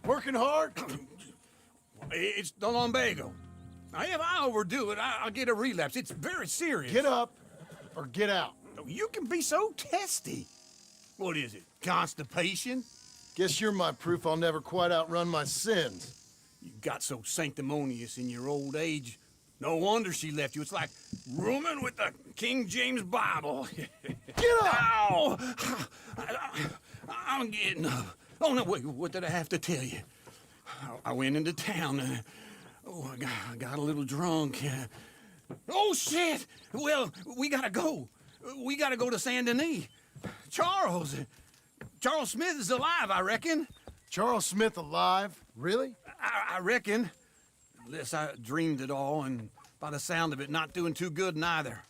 Working hard? It's the lumbago. Now, if I overdo it, I'll get a relapse. It's very serious. Get up or get out. You can be so testy. What is it, constipation? Guess you're my proof I'll never quite outrun my sins. You got so sanctimonious in your old age. No wonder she left you. It's like rooming with the King James Bible. Get up! Ow! I'm getting up. Oh, no, wait, what did I have to tell you? I went into town. I got a little drunk. Oh, shit! Well, we gotta go. We gotta go to Saint Denis. Charles Smith is alive, I reckon. Charles Smith alive? Really? I reckon. Unless I dreamed it all, and by the sound of it, not doing too good neither.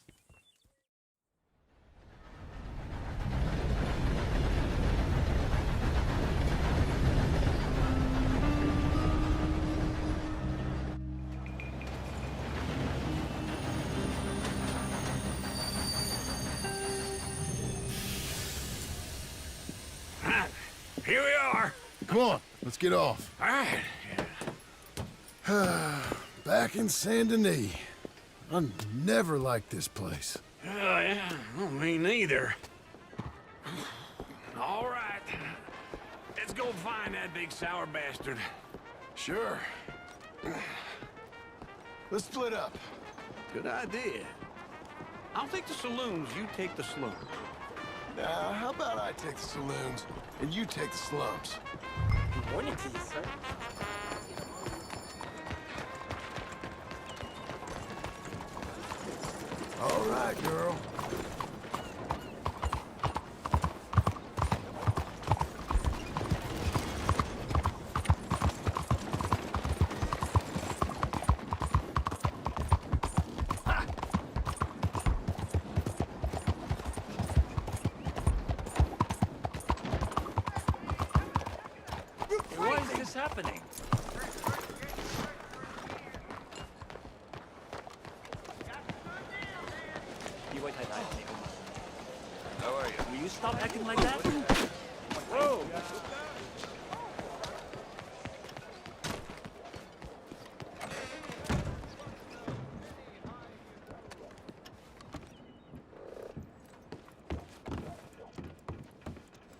Here we are. Come on, let's get off. All right. Back in Saint Denis. I never liked this place. Oh, yeah. Oh, me neither. All right. Let's go find that big sour bastard. Sure. Let's split up. Good idea. I'll take the saloons, you take the slums. Now, how about I take the saloons and you take the slums? Good morning to you, sir. All right, girl. Why is this happening? You wait, How are you? will you stop acting like that? Whoa!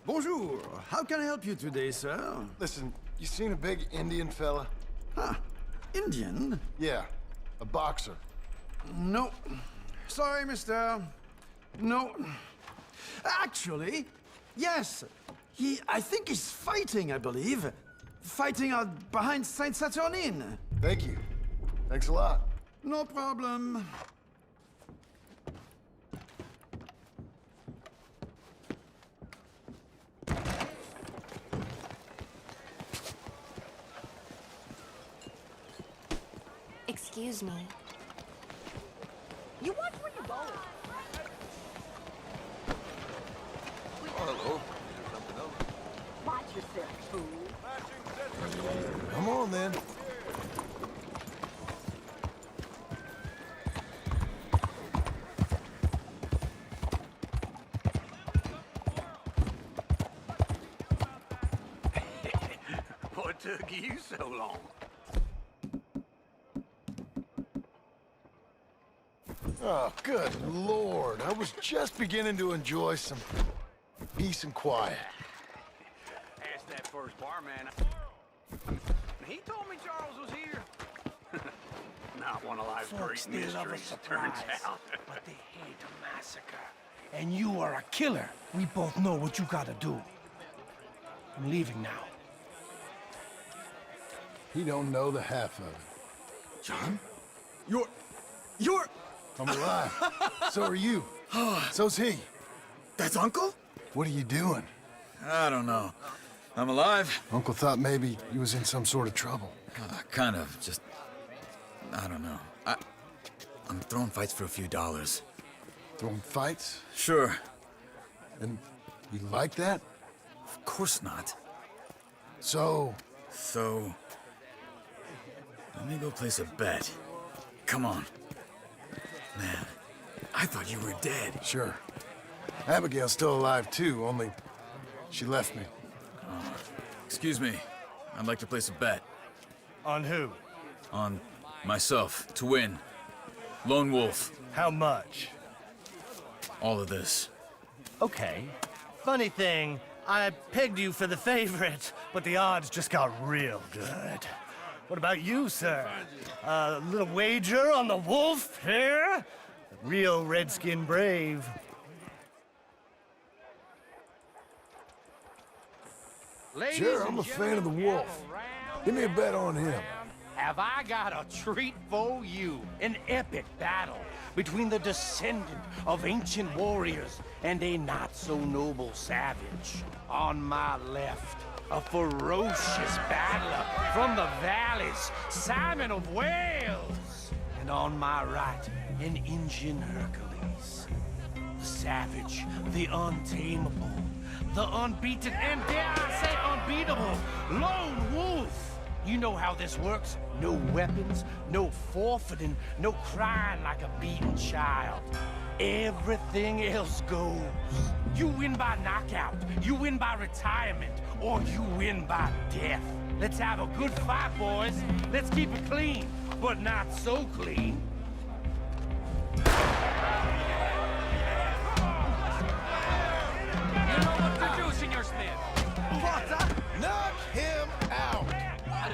Bonjour. How can I help you today, sir? Listen, you seen a big Indian fella? Huh. Indian? Yeah, a boxer. No. Sorry, mister. No. Actually, yes. I think he's fighting, I believe. Fighting out behind Saint Saturnine. Thank you. Thanks a lot. No problem. Excuse me. You watch where you're going. Oh, hello. Something else. Watch yourself, fool. Come on, then. What took you so long? Oh, good Lord. I was just beginning to enjoy some peace and quiet. Ask that first barman. He told me Charles was here. Not one of life's Folks, great they love a mysteries, turns surprise, out. but they hate a massacre. And you are a killer. We both know what you gotta do. I'm leaving now. He don't know the half of it. John? You're... I'm alive. So are you. So's he. That's Uncle? What are you doing? I don't know. I'm alive. Uncle thought maybe you was in some sort of trouble. Kind of, just... I don't know. I'm throwing fights for a few dollars. Throwing fights? Sure. And you like that? Of course not. So, So... let me go place a bet. Come on. Man, I thought you were dead. sure. Abigail's still alive too, only she left me. Excuse me. I'd like to place a bet. On who? On myself, to win. Lone Wolf. How much? All of this. Okay. Funny thing, I pegged you for the favorite, but the odds just got real good. What about you, sir? A little wager on the wolf here? Real redskin brave. Sure, I'm a fan of the wolf. Give me a bet on him. Have I got a treat for you? An epic battle between the descendant of ancient warriors and a not-so-noble savage. On my left, a ferocious battler from the valleys, Simon of Wales. And on my right, an Indian Hercules. The savage, the untamable, the unbeaten, and dare I say unbeatable, Lone Wolf. You know how this works. No weapons, no forfeiting, no crying like a beaten child. Everything else goes. You win by knockout, you win by retirement, or you win by death. Let's have a good fight, boys. Let's keep it clean, but not so clean. You know what to do, Senor Smith. Knock him out!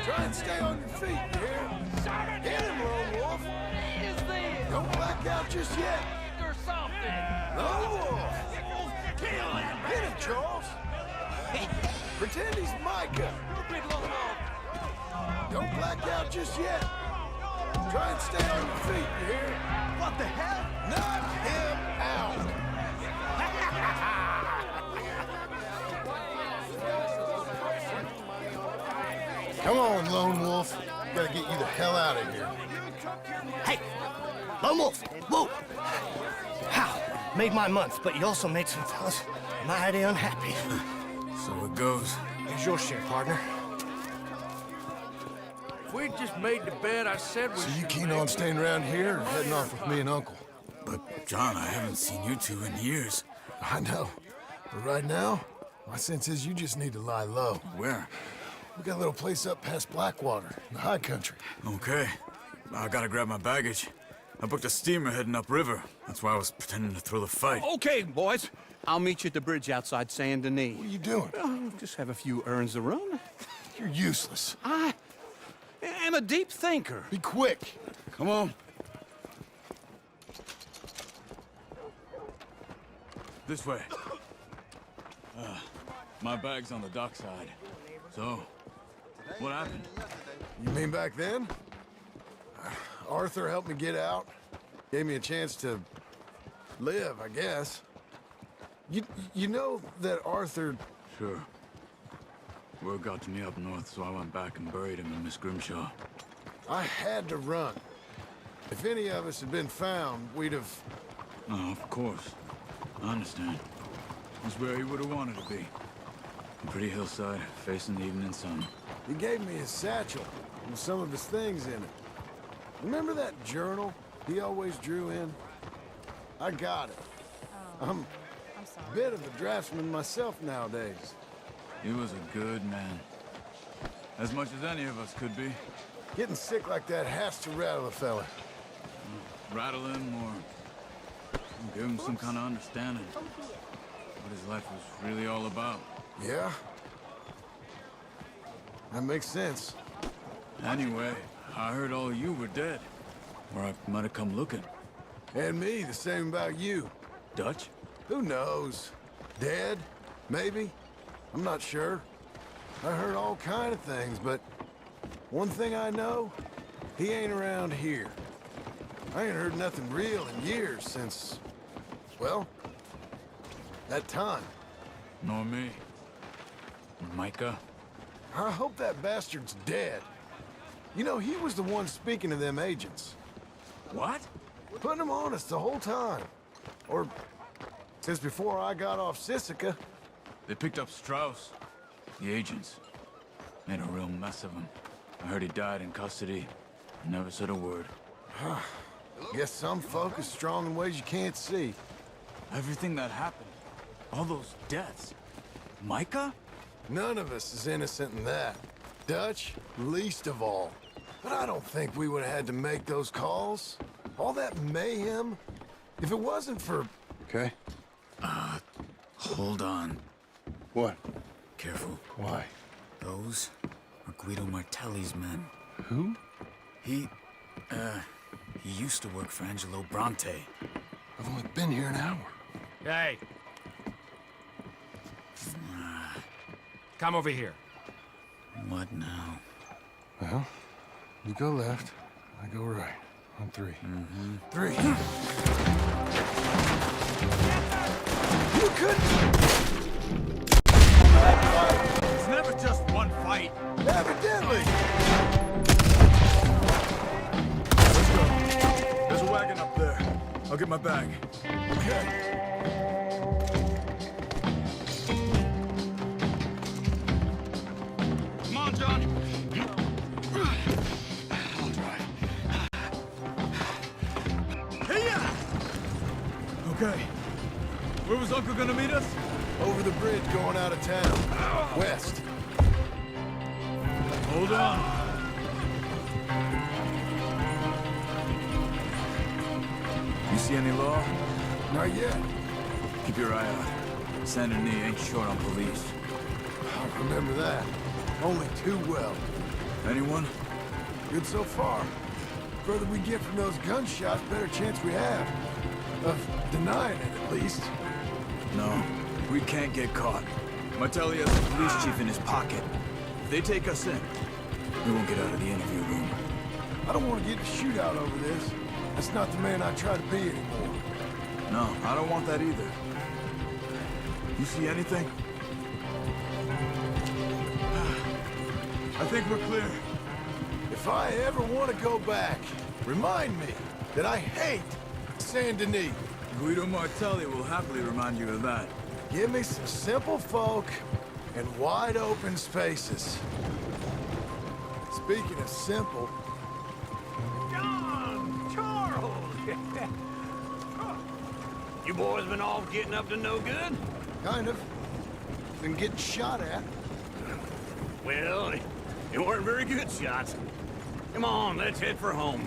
Try and stay on your feet, you hear? Get him, Lone Wolf! Is this Don't black out just yet! or something? Lone Wolf! Get him, Charles! Pretend he's Micah! Big Lone Wolf. Don't black out just yet! Try and stay on your feet, you hear? What the hell? Knock him out! Come on, Lone Wolf. Gotta get you the hell out of here. Hey, Lone Wolf, whoa! How? Made my month, but you also made some fellas mighty unhappy. So it goes. Here's your share, partner. If we just made the bet I said we So you should keen make, on staying around here or heading off with me and Uncle? But, John, I haven't seen you two in years. I know. But right now, my sense is you just need to lie low. Where? We got a little place up past Blackwater, in the high country. Okay. I gotta grab my baggage. I booked a steamer heading upriver. That's why I was pretending to throw the fight. Okay, boys. I'll meet you at the bridge outside Saint Denis. What are you doing? Oh, just have a few errands to run. You're useless. I am a deep thinker. Be quick. Come on. This way. My bag's on the dockside. So, what happened? You mean back then? Arthur helped me get out. Gave me a chance to live, I guess. You know that Arthur... Sure. Word got to me up north, so I went back and buried him in Miss Grimshaw. I had to run. If any of us had been found, we'd have... Oh, of course. I understand. It's where he would have wanted to be. A pretty hillside, facing the evening sun. He gave me his satchel with some of his things in it. Remember that journal he always drew in? I got it. I'm a bit of a draftsman myself nowadays. He was a good man. As much as any of us could be. Getting sick like that has to rattle a fella. Rattle him or Give him some kind of understanding what his life was really all about. Yeah? That makes sense. Anyway, I heard all you were dead. Or I might have come looking. And me, the same about you. Dutch? Who knows? Dead? Maybe? I'm not sure. I heard all kind of things, but one thing I know, he ain't around here. I ain't heard nothing real in years since, well, that time. Nor me. Micah? I hope that bastard's dead. You know, he was the one speaking to them agents. What? Putting them on us the whole time. Or since before I got off Sisika. They picked up Strauss. The agents. Made a real mess of him. I heard he died in custody. Never said a word. Guess some folk is strong in ways you can't see. Everything that happened. All those deaths. Micah? None of us is innocent in that. Dutch, least of all. But I don't think we would have had to make those calls. All that mayhem. If it wasn't for... Okay. Hold on. What? Careful. Why? Those are Guido Martelli's men. Who? He used to work for Angelo Bronte. I've only been here an hour. Hey. Come over here. What now? Well, you go left, I go right. On three. Three. You couldn't... It's never just one fight. Evidently! Let's go. There's a wagon up there. I'll get my bag. Okay. Come on, John. I'll drive. Hey-ya! Okay. Where was Uncle gonna meet us? Over the bridge going out of town. West. Hold on. You see any law? Not yet. Keep your eye out. Saint Denis ain't short on police. I remember that. Only too well. Anyone? Good so far. Further we get from those gunshots, better chance we have. Of denying it, at least. No, we can't get caught. Martelli has the police chief in his pocket. If they take us in, we won't get out of the interview room. I don't want to get in a shootout over this. That's not the man I try to be anymore. No, I don't want that either. You see anything? I think we're clear. If I ever want to go back, remind me that I hate Saint Denis. Guido Martelli will happily remind you of that. Give me some simple folk and wide open spaces. Speaking of simple, John! Charles! You boys been all getting up to no good? kind of, been getting shot at. Well, it weren't very good shots. Come on, let's head for home.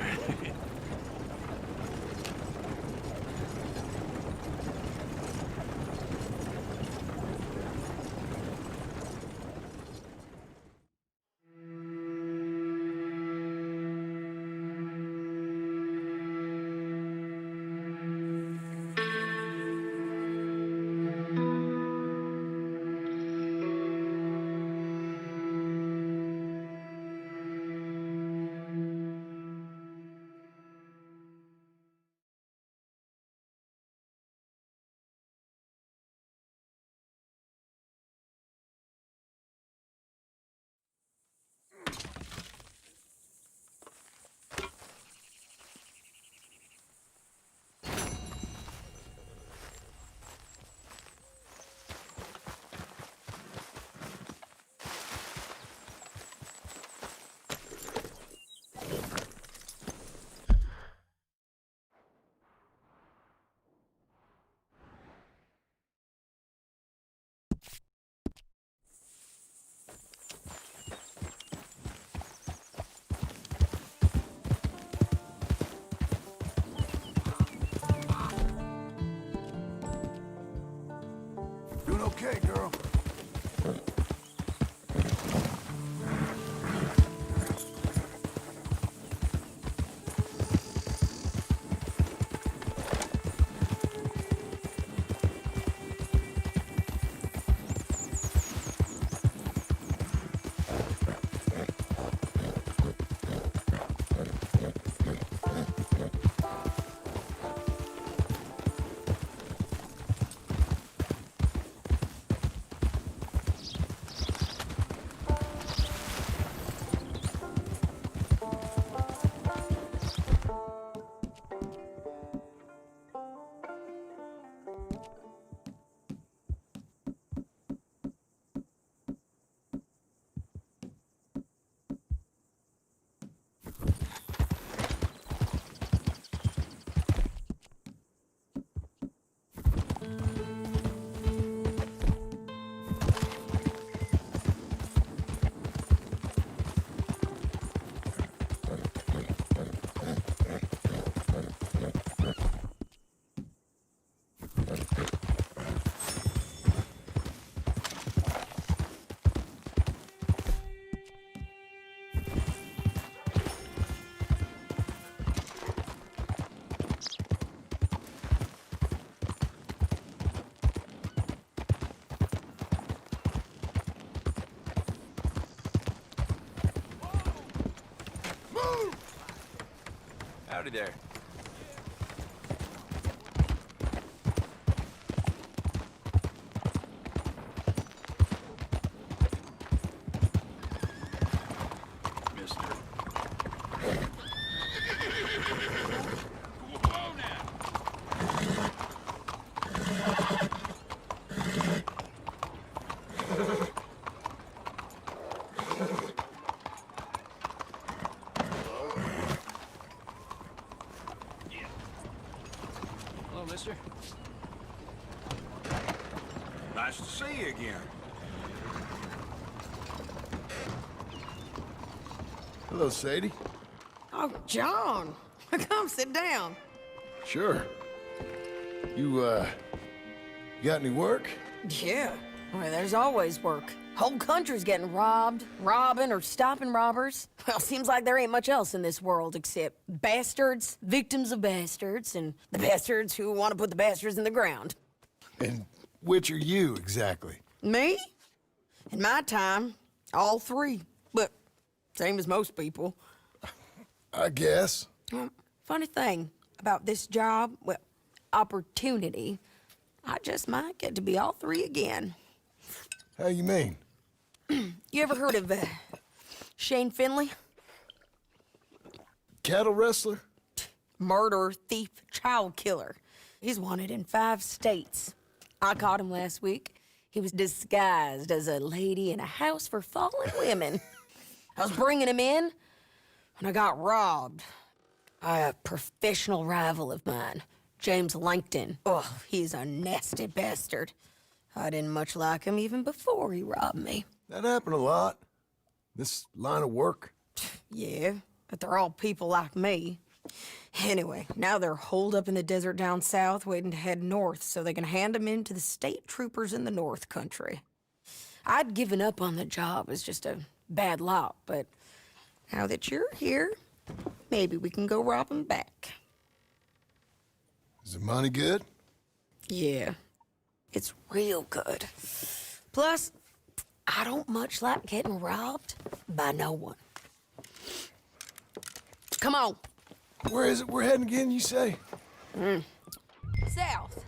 Howdy there. Mister. Whoa now! Hello, mister. Nice to see you again. Hello, Sadie. Oh, John. Come sit down. Sure. You got any work? Yeah. Well, there's always work. Whole country's getting robbed, robbing, or stopping robbers. Well, seems like there ain't much else in this world except bastards, victims of bastards, and the bastards who want to put the bastards in the ground. And which are you, exactly? Me? In my time, all three. But same as most people. I guess. Funny thing about this job, well, opportunity, I just might get to be all three again. How you mean? You ever heard of Shane Finley? Cattle wrestler? Murderer, thief, child killer. He's wanted in 5 states. I caught him last week. He was disguised as a lady in a house for fallen women. I was bringing him in, and I got robbed by a professional rival of mine, James Langton. Oh, he's a nasty bastard. I didn't much like him even before he robbed me. That happened a lot. This line of work. Yeah, but they're all people like me. Anyway, now they're holed up in the desert down south, waiting to head north so they can hand them in to the state troopers in the north country. I'd given up on the job as just a bad lot, but now that you're here, maybe we can go rob them back. Is the money good? Yeah, it's real good. Plus, I don't much like getting robbed by no one. Come on. Where is it we're heading again, you say? South.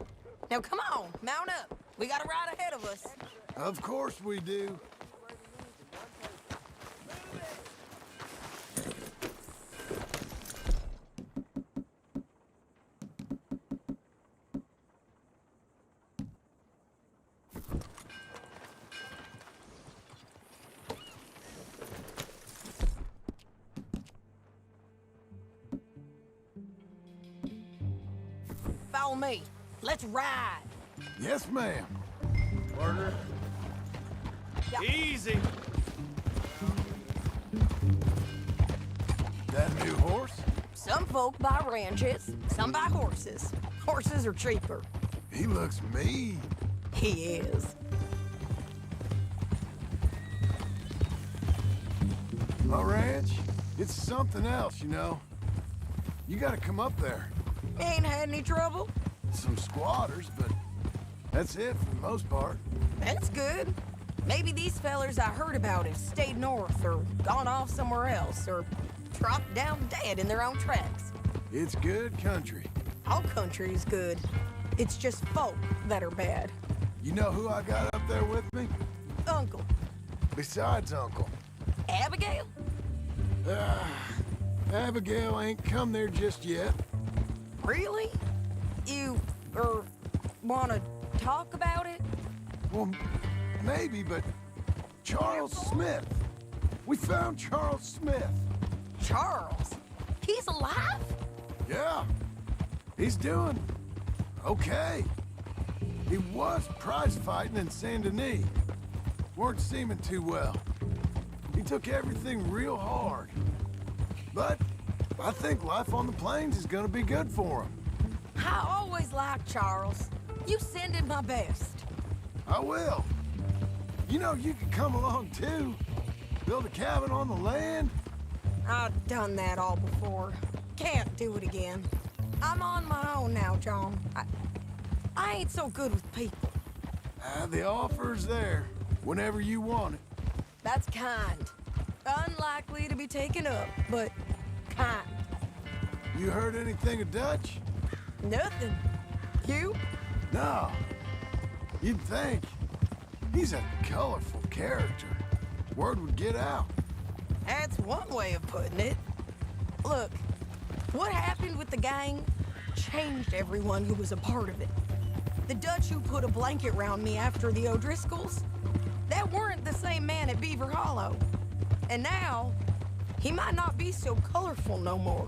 Now come on, mount up. We got a ride ahead of us. Of course we do. Follow me. Let's ride. Yes, ma'am. Partner. Easy. That new horse? Some folk buy ranches, some buy horses. Horses are cheaper. He looks mean. He is. My ranch, it's something else, you know. You gotta come up there. Ain't had any trouble? Some squatters, but that's it for the most part. That's good. Maybe these fellers I heard about have stayed north or gone off somewhere else or dropped down dead in their own tracks. It's good country. All country is good. It's just folk that are bad. You know who I got up there with me? Uncle. Besides Uncle. Abigail? Abigail ain't come there just yet. Really? You, wanna talk about it? Well, maybe, but Charles Smith. We found Charles Smith. Charles? He's alive? Yeah. He's doing okay. He was prize fighting in Saint Denis. Weren't seeming too well. He took everything real hard. But I think life on the plains is gonna be good for him. I always liked Charles. You send him my best. I will. You know, you could come along too. Build a cabin on the land. I've done that all before. Can't do it again. I'm on my own now, John. I ain't so good with people. The offer's there whenever you want it. That's kind. Unlikely to be taken up, but kind. You heard anything of Dutch? Nothing. You? No. You'd think. He's a colorful character. Word would get out. That's one way of putting it. Look, what happened with the gang changed everyone who was a part of it. The Dutch who put a blanket round me after the O'Driscolls, that weren't the same man at Beaver Hollow. And now, he might not be so colorful no more.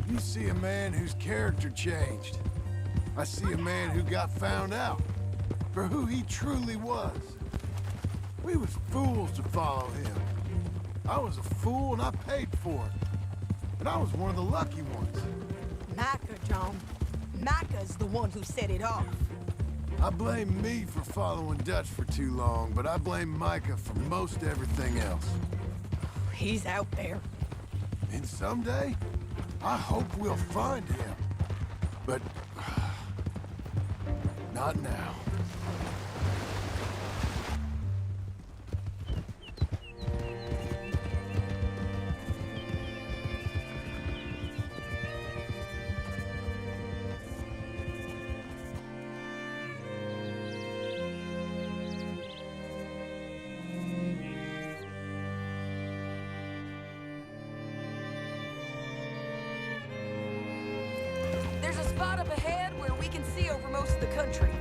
You see a man whose character changed. I see a man who got found out for who he truly was. We was fools to follow him. I was a fool and I paid for it. And I was one of the lucky ones. Micah, John. Micah's the one who set it off. I blame me for following Dutch for too long, but I blame Micah for most everything else. He's out there. And someday, I hope we'll find him. But not now. There's a spot up ahead where we can see over most of the country.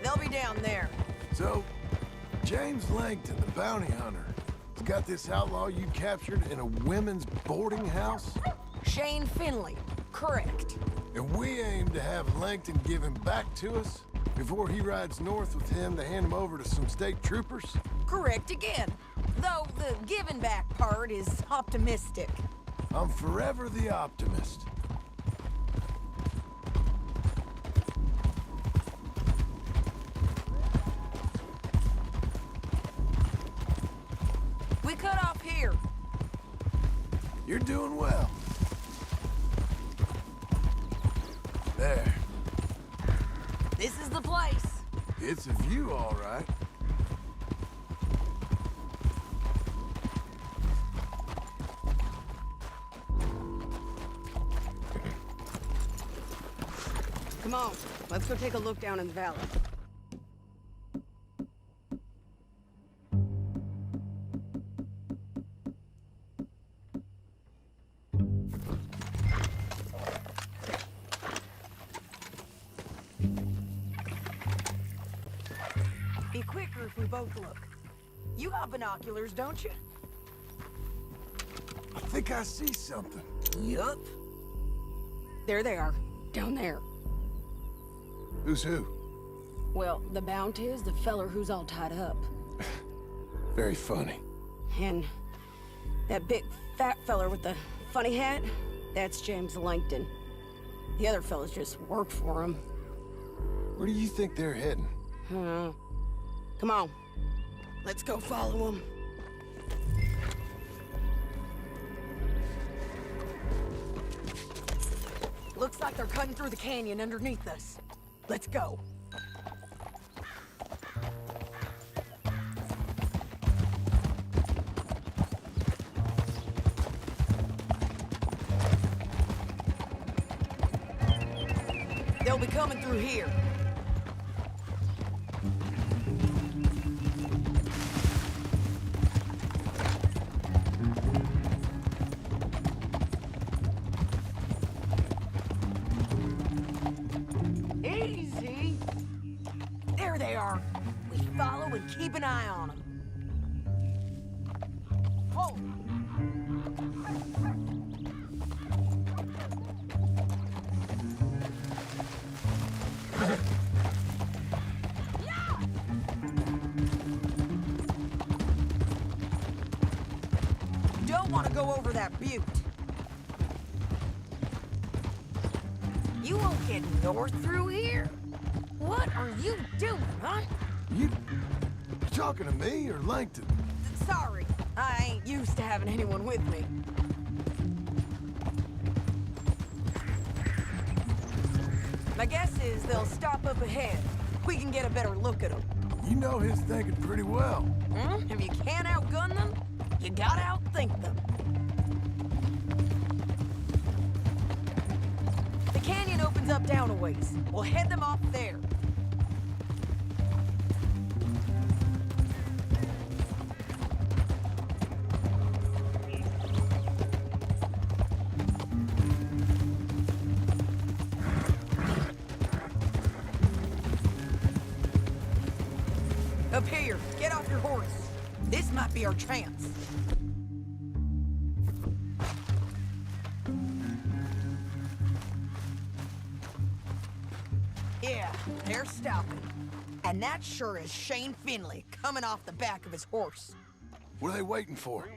They'll be down there. So, James Langton, the bounty hunter, has got this outlaw you captured in a women's boarding house? Shane Finley. Correct. And we aim to have Langton give him back to us before he rides north with him to hand him over to some state troopers? Correct again. Though the giving back part is optimistic. I'm forever the optimist. We cut off here. You're doing well. There. This is the place. It's a view, all right. Come on, let's go take a look down in the valley. Be quicker if we both look. You got binoculars, don't you? I think I see something. Yup. There they are, down there. Who's who? Well, the bounty is the feller who's all tied up. Very funny. And that big fat feller with the funny hat, that's James Langton. The other fellas just work for him. Where do you think they're heading? Come on, let's go follow him. Looks like they're cutting through the canyon underneath us. Let's go. They'll be coming through here. Easy. There they are. We follow and keep an eye on them. Hold. Don't want to go over that butte. You won't get north through here? What are you doing, huh? You talking to me or Langton? Sorry, I ain't used to having anyone with me. My guess is they'll stop up ahead. We can get a better look at them. You know his thinking pretty well. If you can't outgun them, you gotta outthink them. up down a ways. We'll head them off there. Up here, get off your horse. This might be our chance. Yeah, they're stopping. And that sure is Shane Finley coming off the back of his horse. What are they waiting for?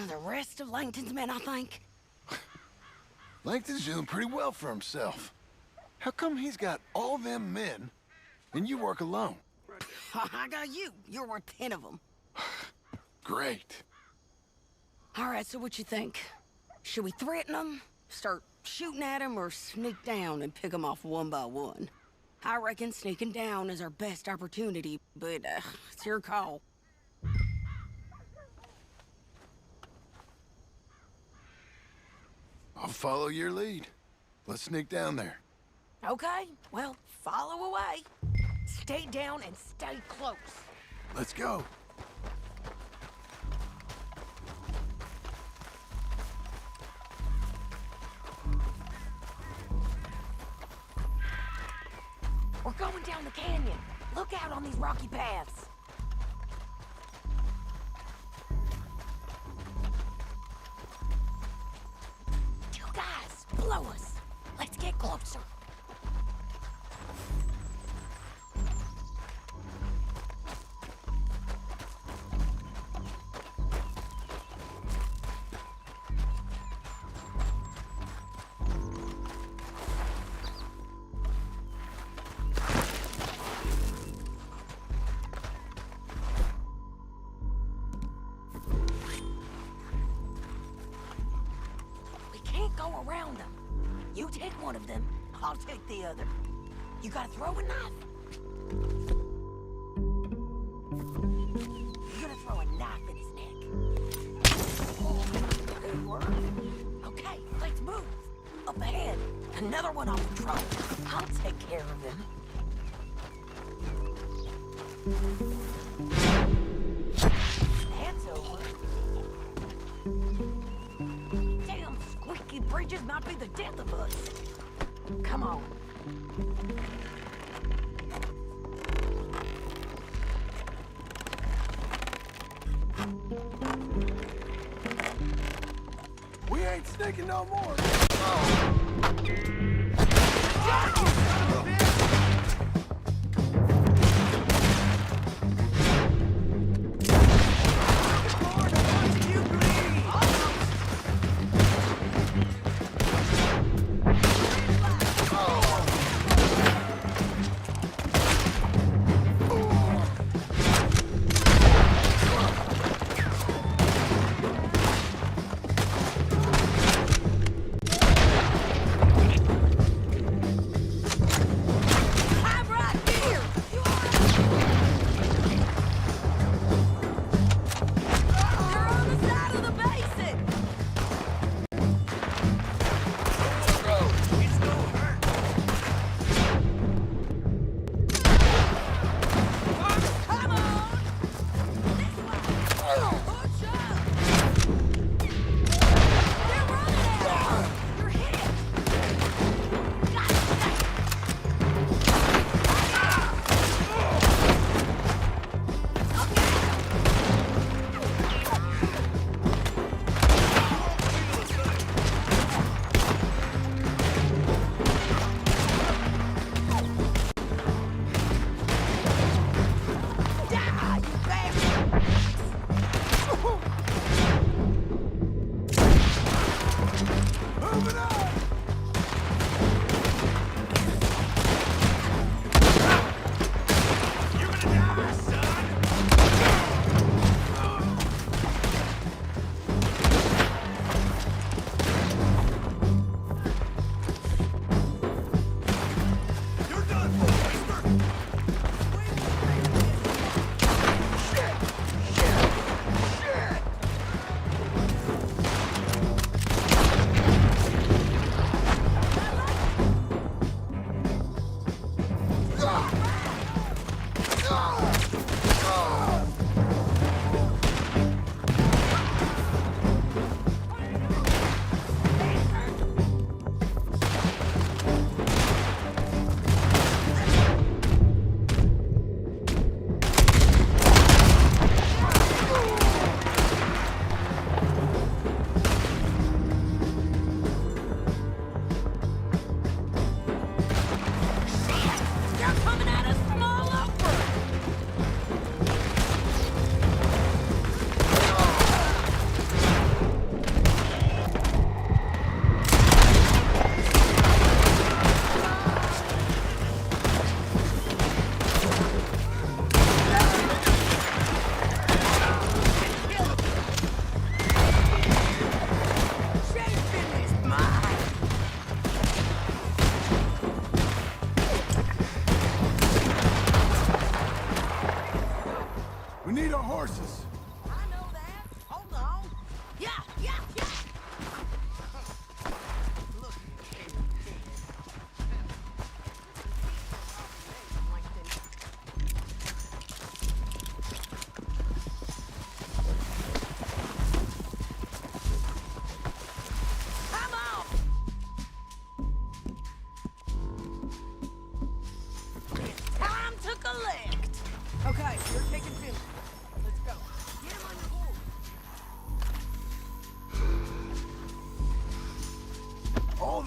The rest of Langton's men, I think. Langton's doing pretty well for himself. How come he's got all them men, and you work alone? I got you. You're worth 10 of them. Great. All right, so what you think? Should we threaten them, start shooting at them, or sneak down and pick them off one by one? I reckon sneaking down is our best opportunity, but it's your call. I'll follow your lead. Let's sneak down there. Okay, well, follow away. Stay down and stay close. Let's go. We're going down the canyon. Look out on these rocky paths. You guys, blow us. Let's get closer. Go around them. You take one of them, I'll take the other. You gotta throw a knife. You're gonna throw a knife in his neck. Oh, good work. Okay, let's move. Up ahead, another one on patrol. I'll take care of him. That's over. Squeaky bridges might be the death of us. Come on. We ain't sneaking no more.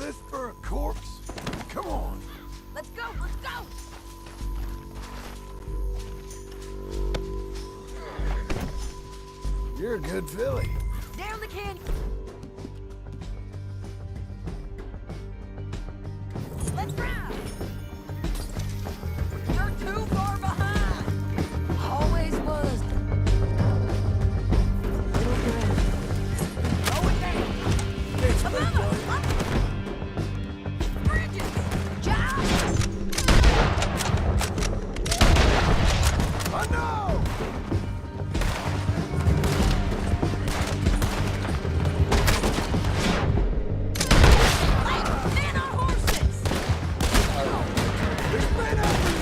this for a corpse? Come on. Let's go, let's go! You're a good filly. Down the canyon! Let's ride! You're too far behind! Always was. Little girl. Going down! It's Above big, us! buddy. Up! Bridges! Giles! I know! Hey, men on horses! There's men out there!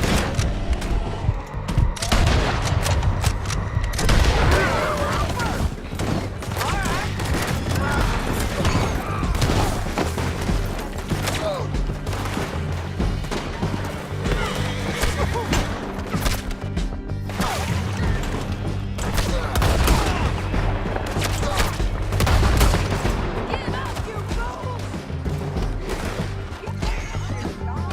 Get up, you fools! Get down, dog!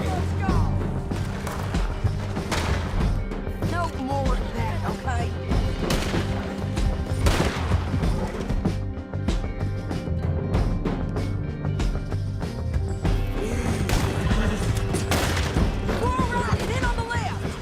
Let's go! No more of that, okay? We're all right, and in on the left!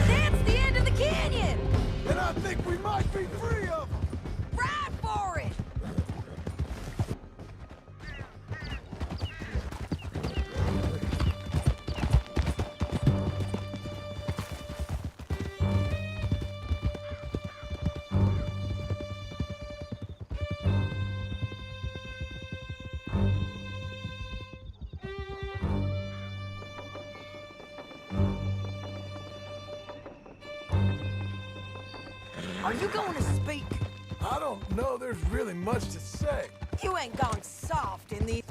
That's the end of the canyon! And I think we might be free of them! Ride for it! Are you going to speak? I don't know there's really much to say. You ain't gone soft in these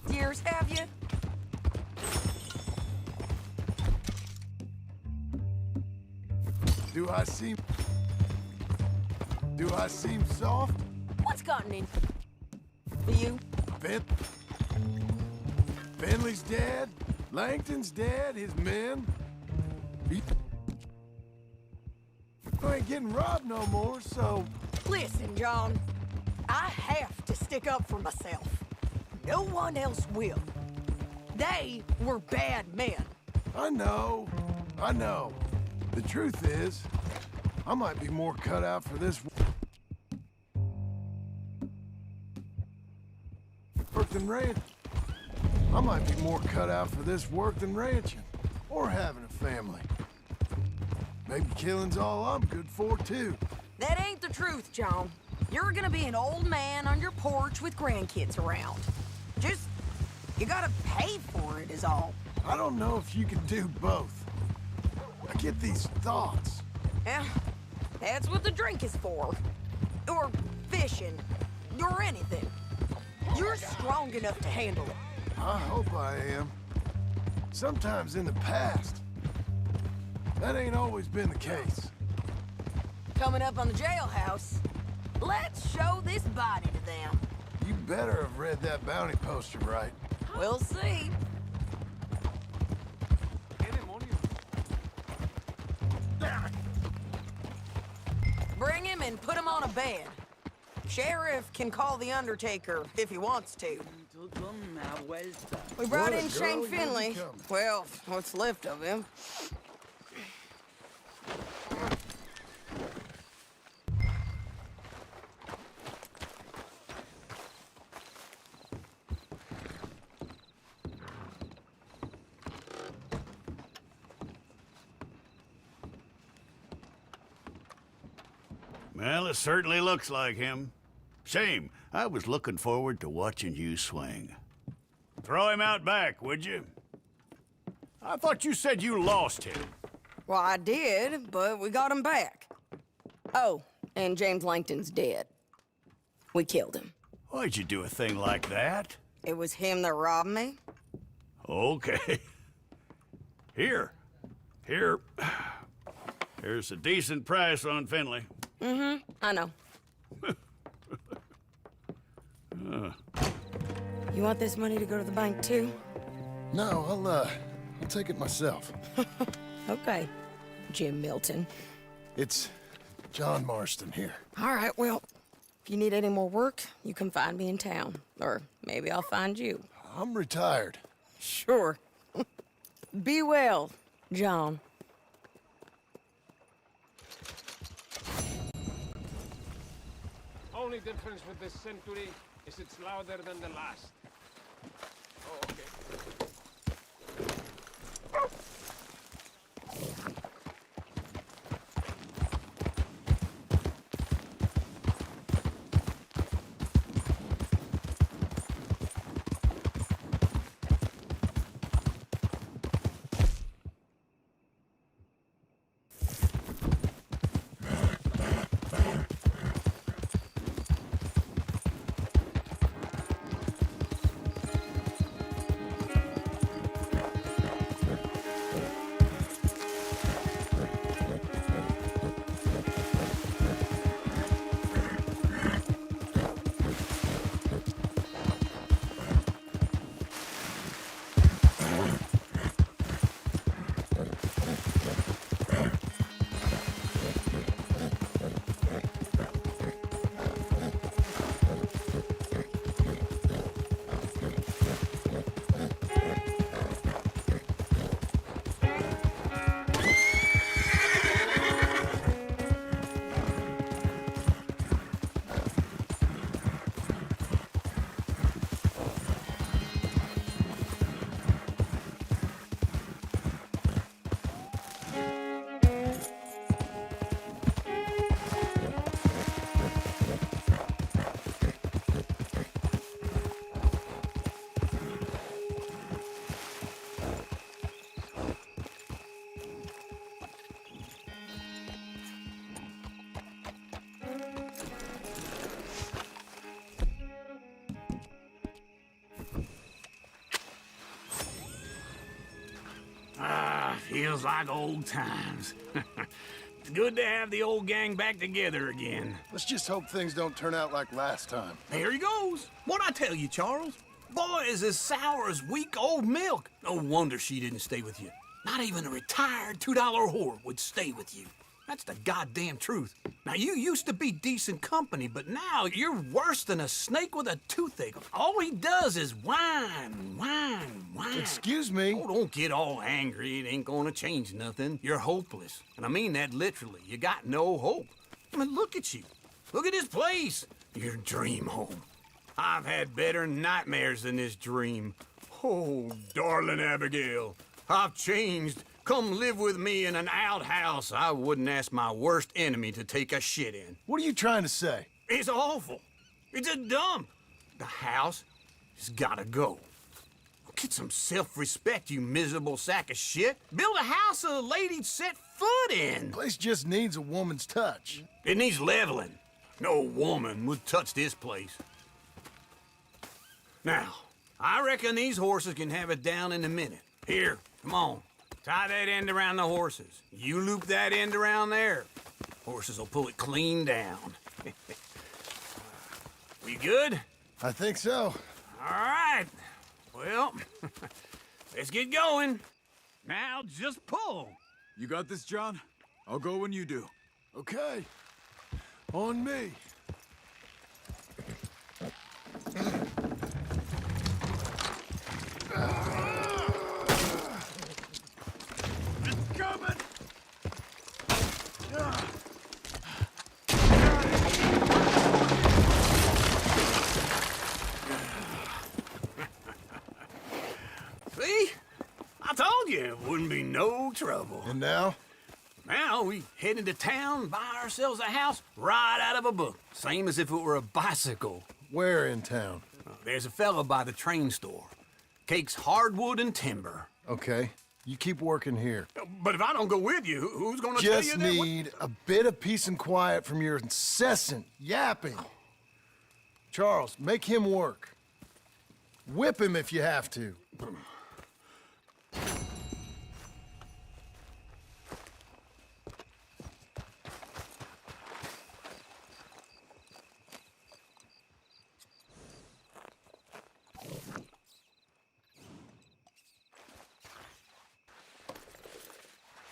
years, have you? Do I seem soft? What's gotten in you? Finley's dead. Langton's dead. His men. You ain't getting robbed no more, so... Listen, John. I have to stick up for myself. No one else will. They were bad men. I know. The truth is, I might be more cut out for this work than ranching. I might be more cut out for this work than ranching, or having a family. Maybe killing's all I'm good for, too. That ain't the truth, John. You're gonna be an old man on your porch with grandkids around. Just, you gotta pay for it is all. I don't know if you can do both. I get these thoughts. Yeah, that's what the drink is for. Or fishing, or anything. You're strong enough to handle it. I hope I am. Sometimes in the past, that ain't always been the case. Coming up on the jailhouse, let's show this body to them. You better have read that bounty poster right. We'll see. Bring him and put him on a bed. Sheriff can call the Undertaker if he wants to. We brought What a in girl Shane you Finley. become. Well, what's left of him. Well, it certainly looks like him. Shame. I was looking forward to watching you swing. Throw him out back, would you? I thought you said you lost him. Well, I did, but we got him back. Oh, and James Langton's dead. We killed him. Why'd you do a thing like that? It was him that robbed me. Okay. Here. Here's a decent price on Finley. I know. You want this money to go to the bank, too? No, I'll take it myself. Okay, Jim Milton. It's John Marston here. All right, well, if you need any more work, you can find me in town. Or maybe I'll find you. I'm retired. Sure. Be well, John. Only difference with this century is it's louder than the last. Oh, okay. Feels like old times. It's good to have the old gang back together again. Let's just hope things don't turn out like last time. There he goes. What'd I tell you, Charles? Boy is as sour as weak old milk. No wonder she didn't stay with you. Not even a retired $2 whore would stay with you. That's the goddamn truth. Now, you used to be decent company, but now you're worse than a snake with a toothache. All he does is whine. Excuse me? Oh, don't get all angry. It ain't gonna change nothing. You're hopeless. And I mean that literally. You got no hope. I mean, look at you. Look at this place. Your dream home. I've had better nightmares than this dream. Oh, darling Abigail, I've changed. Come live with me in an outhouse I wouldn't ask my worst enemy to take a shit in. What are you trying to say? It's awful. It's a dump. The house has gotta go. Get some self-respect, you miserable sack of shit. Build a house a lady'd set foot in. Place just needs a woman's touch. It needs leveling. No woman would touch this place. Now, I reckon these horses can have it down in a minute. Here, come on. Tie that end around the horses. You loop that end around there. Horses will pull it clean down. We good? I think so. All right. Well, let's get going. Now just pull. You got this, John? I'll go when you do. Okay. On me. It's coming! See? I told you it wouldn't be no trouble. And now? Now we head into town, buy ourselves a house right out of a book. Same as if it were a bicycle. Where in town? There's a fella by the train store. Cakes hardwood and timber. Okay, you keep working here. But if I don't go with you, who's gonna tell you Just that? need a bit of peace and quiet from your incessant yapping. Charles, make him work. Whip him if you have to.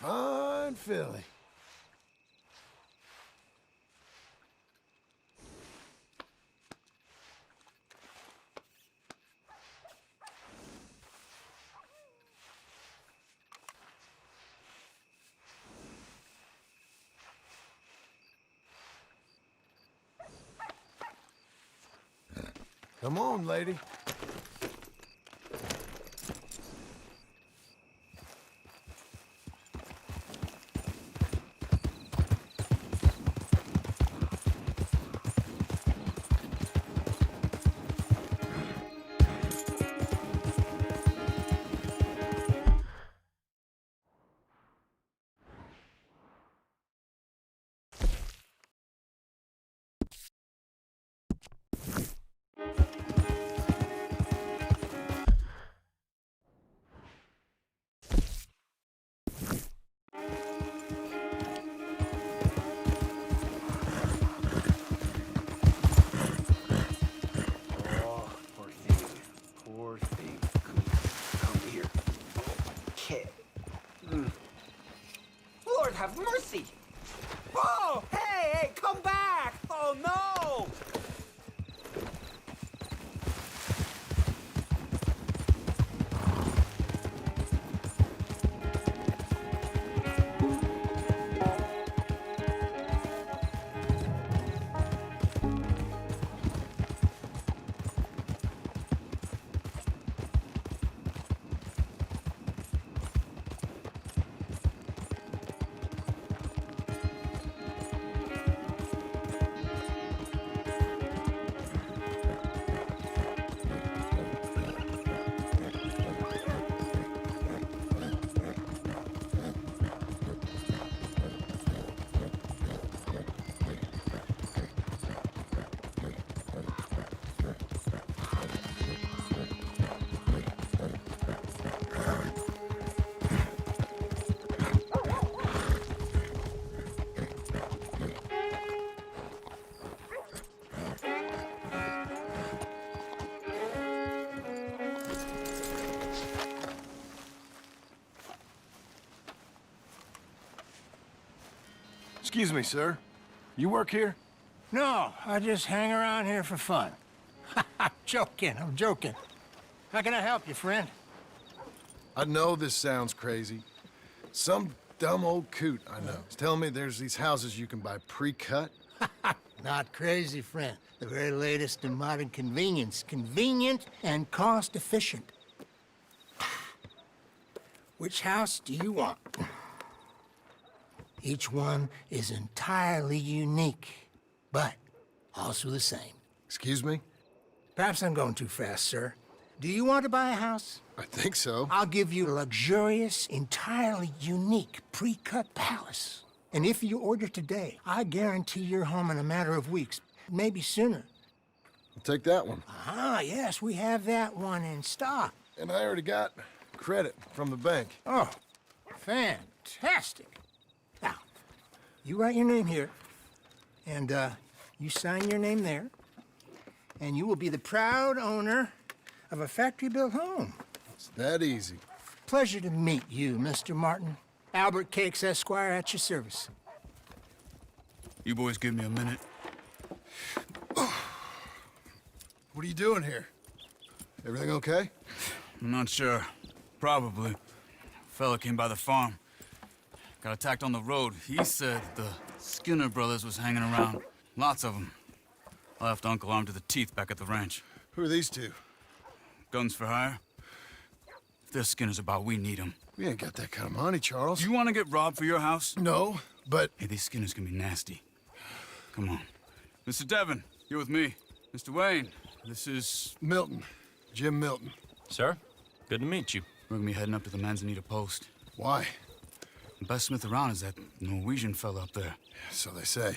Fine filly. Come on, lady. Lord have mercy! Oh, hey, come back! Oh, no! Excuse me, sir. You work here? No, I just hang around here for fun. I'm joking. How can I help you, friend? I know this sounds crazy. Some dumb old coot I know is telling me there's these houses you can buy pre-cut. Not crazy, friend. The very latest in modern convenience. Convenient and cost-efficient. Which house do you want? Each one is entirely unique, but also the same. Excuse me? Perhaps I'm going too fast, sir. Do you want to buy a house? I think so. I'll give you a luxurious, entirely unique pre-cut palace. And if you order today, I guarantee you're home in a matter of weeks, maybe sooner. I'll take that one. Ah, yes, we have that one in stock. And I already got credit from the bank. Oh, fantastic. Now, you write your name here, and you sign your name there, and you will be the proud owner of a factory-built home. It's that easy. Pleasure to meet you, Mr. Martin. Albert Cakes, Esquire, at your service. You boys give me a minute. What are you doing here? Everything okay? I'm not sure. Probably. Fella came by the farm. Got attacked on the road. He said the Skinner brothers was hanging around. Lots of them. I left Uncle armed to the teeth back at the ranch. Who are these two? Guns for hire. If there's Skinner's about, we need them. We ain't got that kind of money, Charles. Do you want to get robbed for your house? No, but... Hey, these Skinners can be nasty. Come on. Mr. Devon, you're with me. Mr. Wayne, this is... Milton. Jim Milton. Sir, good to meet you. We're gonna be heading up to the Manzanita Post. Why? The best smith around is that Norwegian fella up there. So they say.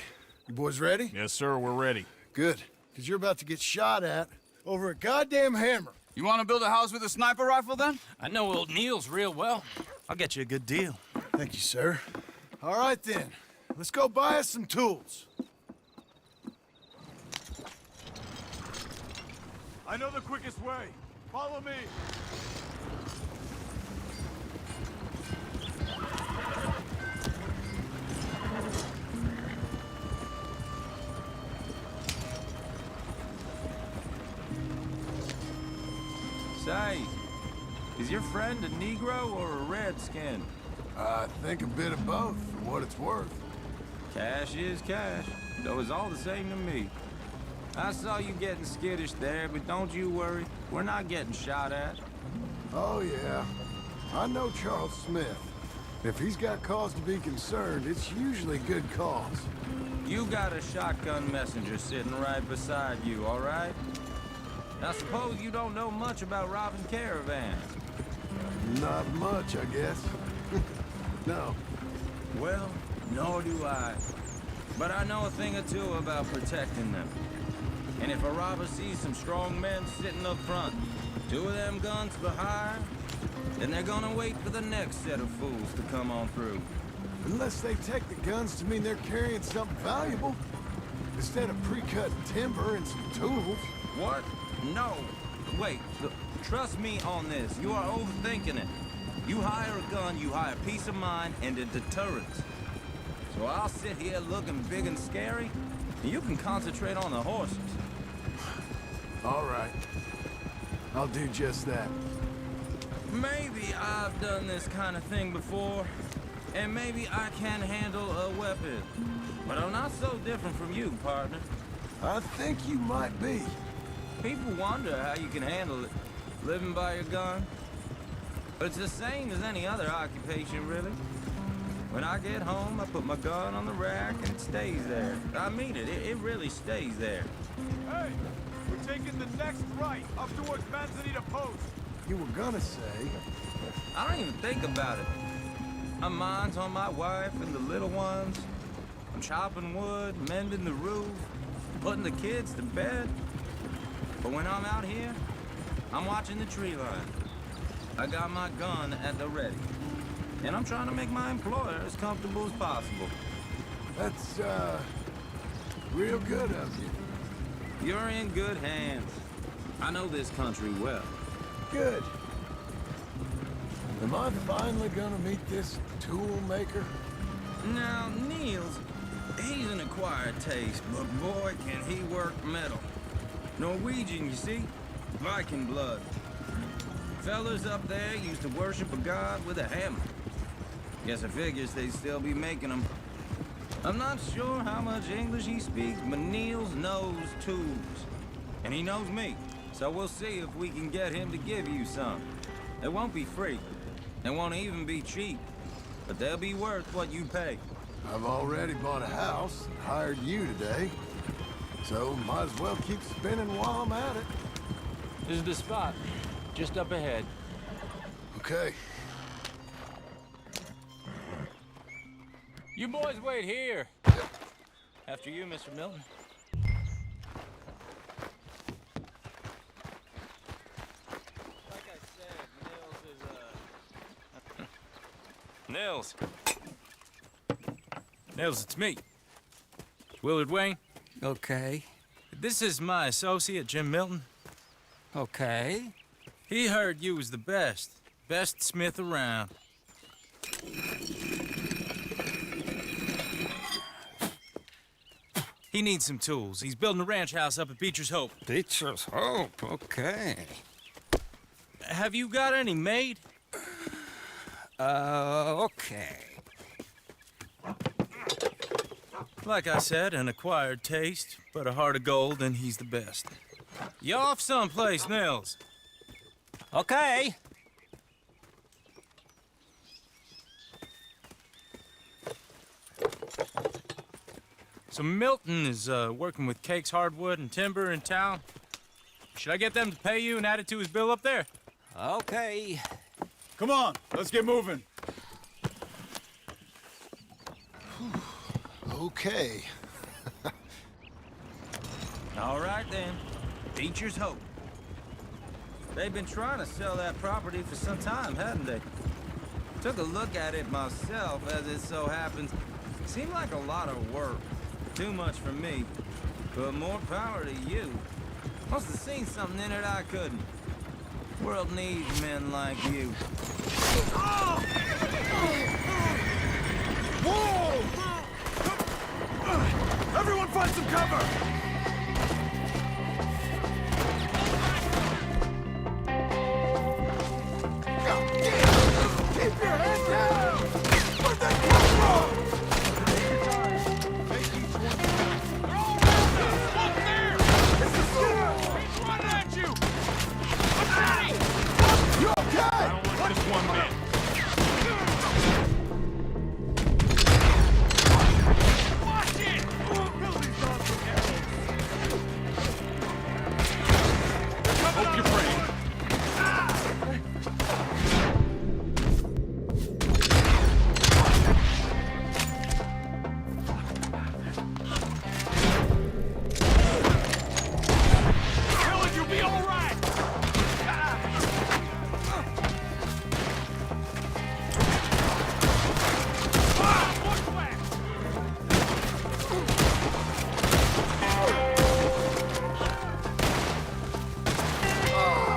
You boys ready? Yes, sir, we're ready. Good. Because you're about to get shot at over a goddamn hammer. You want to build a house with a sniper rifle, then? I know old Neil's real well. I'll get you a good deal. Thank you, sir. All right, then. Let's go buy us some tools. I know the quickest way. Follow me. Say, is your friend a Negro or a Redskin? I think a bit of both, for what it's worth. Cash is cash, though it's all the same to me. I saw you getting skittish there, but don't you worry. We're not getting shot at. Oh, yeah. I know Charles Smith. If he's got cause to be concerned, it's usually good cause. You got a shotgun messenger sitting right beside you, all right? Now, suppose you don't know much about robbing caravans. Not much, I guess. No. Well, nor do I. But I know a thing or two about protecting them. And if a robber sees some strong men sitting up front, 2 of them guns behind, then they're gonna wait for the next set of fools to come on through. Unless they take the guns to mean they're carrying something valuable. Instead of pre-cut timber and some tools. What? No. Wait, look, trust me on this. You are overthinking it. You hire a gun, you hire peace of mind and a deterrence. So I'll sit here looking big and scary, and you can concentrate on the horses. All right. I'll do just that. Maybe I've done this kind of thing before, and maybe I can handle a weapon. But I'm not so different from you, partner. I think you might be. People wonder how you can handle it, living by your gun. But it's the same as any other occupation, really. When I get home, I put my gun on the rack and it stays there. I mean it, it really stays there. Hey, we're taking the next right up towards Manzanita Post. You were gonna say. I don't even think about it. My mind's on my wife and the little ones. I'm chopping wood, mending the roof, putting the kids to bed. But when I'm out here, I'm watching the tree line. I got my gun at the ready. And I'm trying to make my employer as comfortable as possible. That's, real good of you. You're in good hands. I know this country well. Good. Am I finally gonna meet this tool maker? Now, Niels, he's an acquired taste, but boy, can he work metal. Norwegian, you see? Viking blood. Fellas up there used to worship a god with a hammer. Guess I figures they'd still be making them. I'm not sure how much English he speaks, but Niels knows tools. And he knows me, so we'll see if we can get him to give you some. They won't be free. They won't even be cheap. But they'll be worth what you pay. I've already bought a house and hired you today. So might as well keep spinning while I'm at it. This is the spot, just up ahead. Okay. You boys wait here. After you, Mr. Milton. Like I said, Nils, Nils, it's me. Willard Wayne. Okay. This is my associate, Jim Milton. Okay. He heard you was the best smith around. He needs some tools. He's building a ranch house up at Beecher's Hope. Beecher's Hope, okay. Have you got any made? Okay. Like I said, an acquired taste, but a heart of gold, and he's the best. You off someplace, Nils? Okay. So Milton is working with Cake's Hardwood and Timber in town. Should I get them to pay you and add it to his bill up there? Okay. Come on, let's get moving. Okay. All right, then. Beecher's hope. They've been trying to sell that property for some time, haven't they? Took a look at it myself, as it so happens. Seemed like a lot of work. Too much for me. But more power to you. Must have seen something in it I couldn't. World needs men like you. Whoa! Everyone find some cover! Keep your head down! Where'd that come from? They're all around us! Look there! It's the Skinner! He's running at you! I'm ready! You okay? I don't like this one bit. Watch it! Fill these dogs with arrows. Hope you're brave. You'll be all right!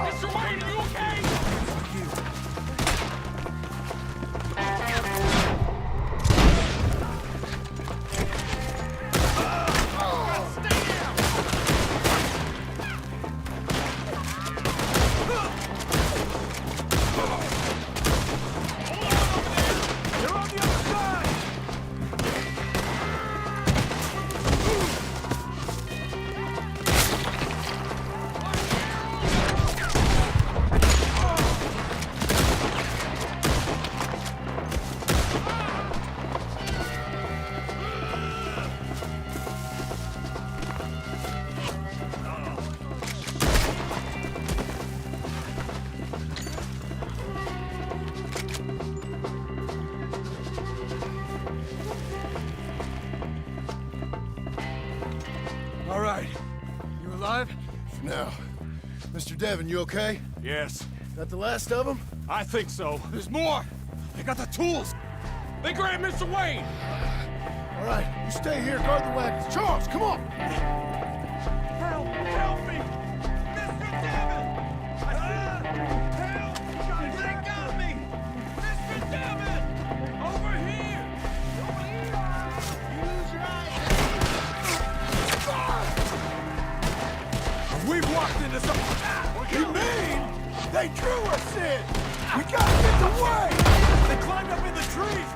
Mr. Wayne, are you okay? Stay down! They're on the other side! All right. You alive? No. Mr. Devon, you okay? Yes, That the last of them? I think so. There's more! They got the tools! They grabbed Mr. Wayne! All right, you stay here, guard the wagons. Charles, come on! Help! Help me! Mr. Devon! Help! They got me! Mr. Devon! Over here! Over here! Use your eyes! We've walked into some... You mean? They drew us in! We gotta get away! They climbed up in the trees!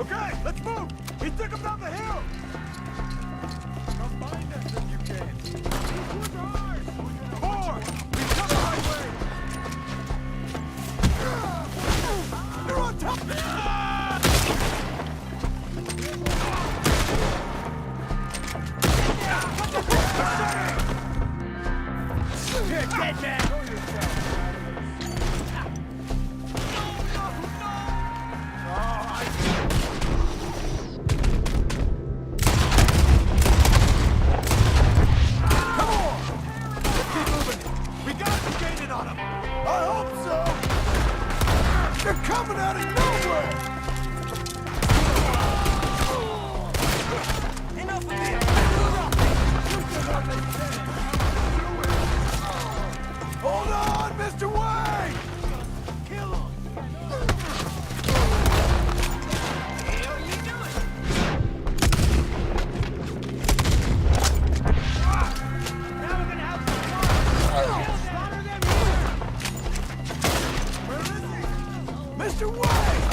Okay, let's move! He took him down the hill! Come find us if you can. These woods are ours! More! We come the right way! They're on top! You're dead, man! Show yourself! Enough of this! Hold on, Mr. Wayne! Kill him! Hell you doing? Now we're gonna have some fun! Slaughter them here! Where is he? Mr. Wayne!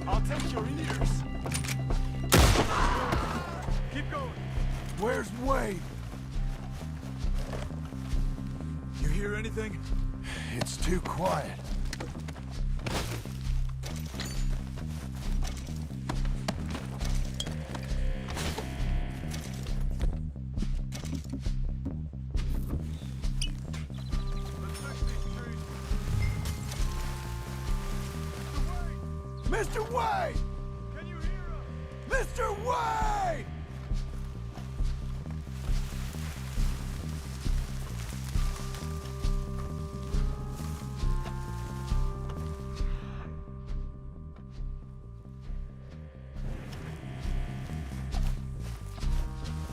I'll take your ears. Keep going. Where's Wayne? You hear anything? It's too quiet. Mr. Wayne! Can you hear us? Mr. Wayne!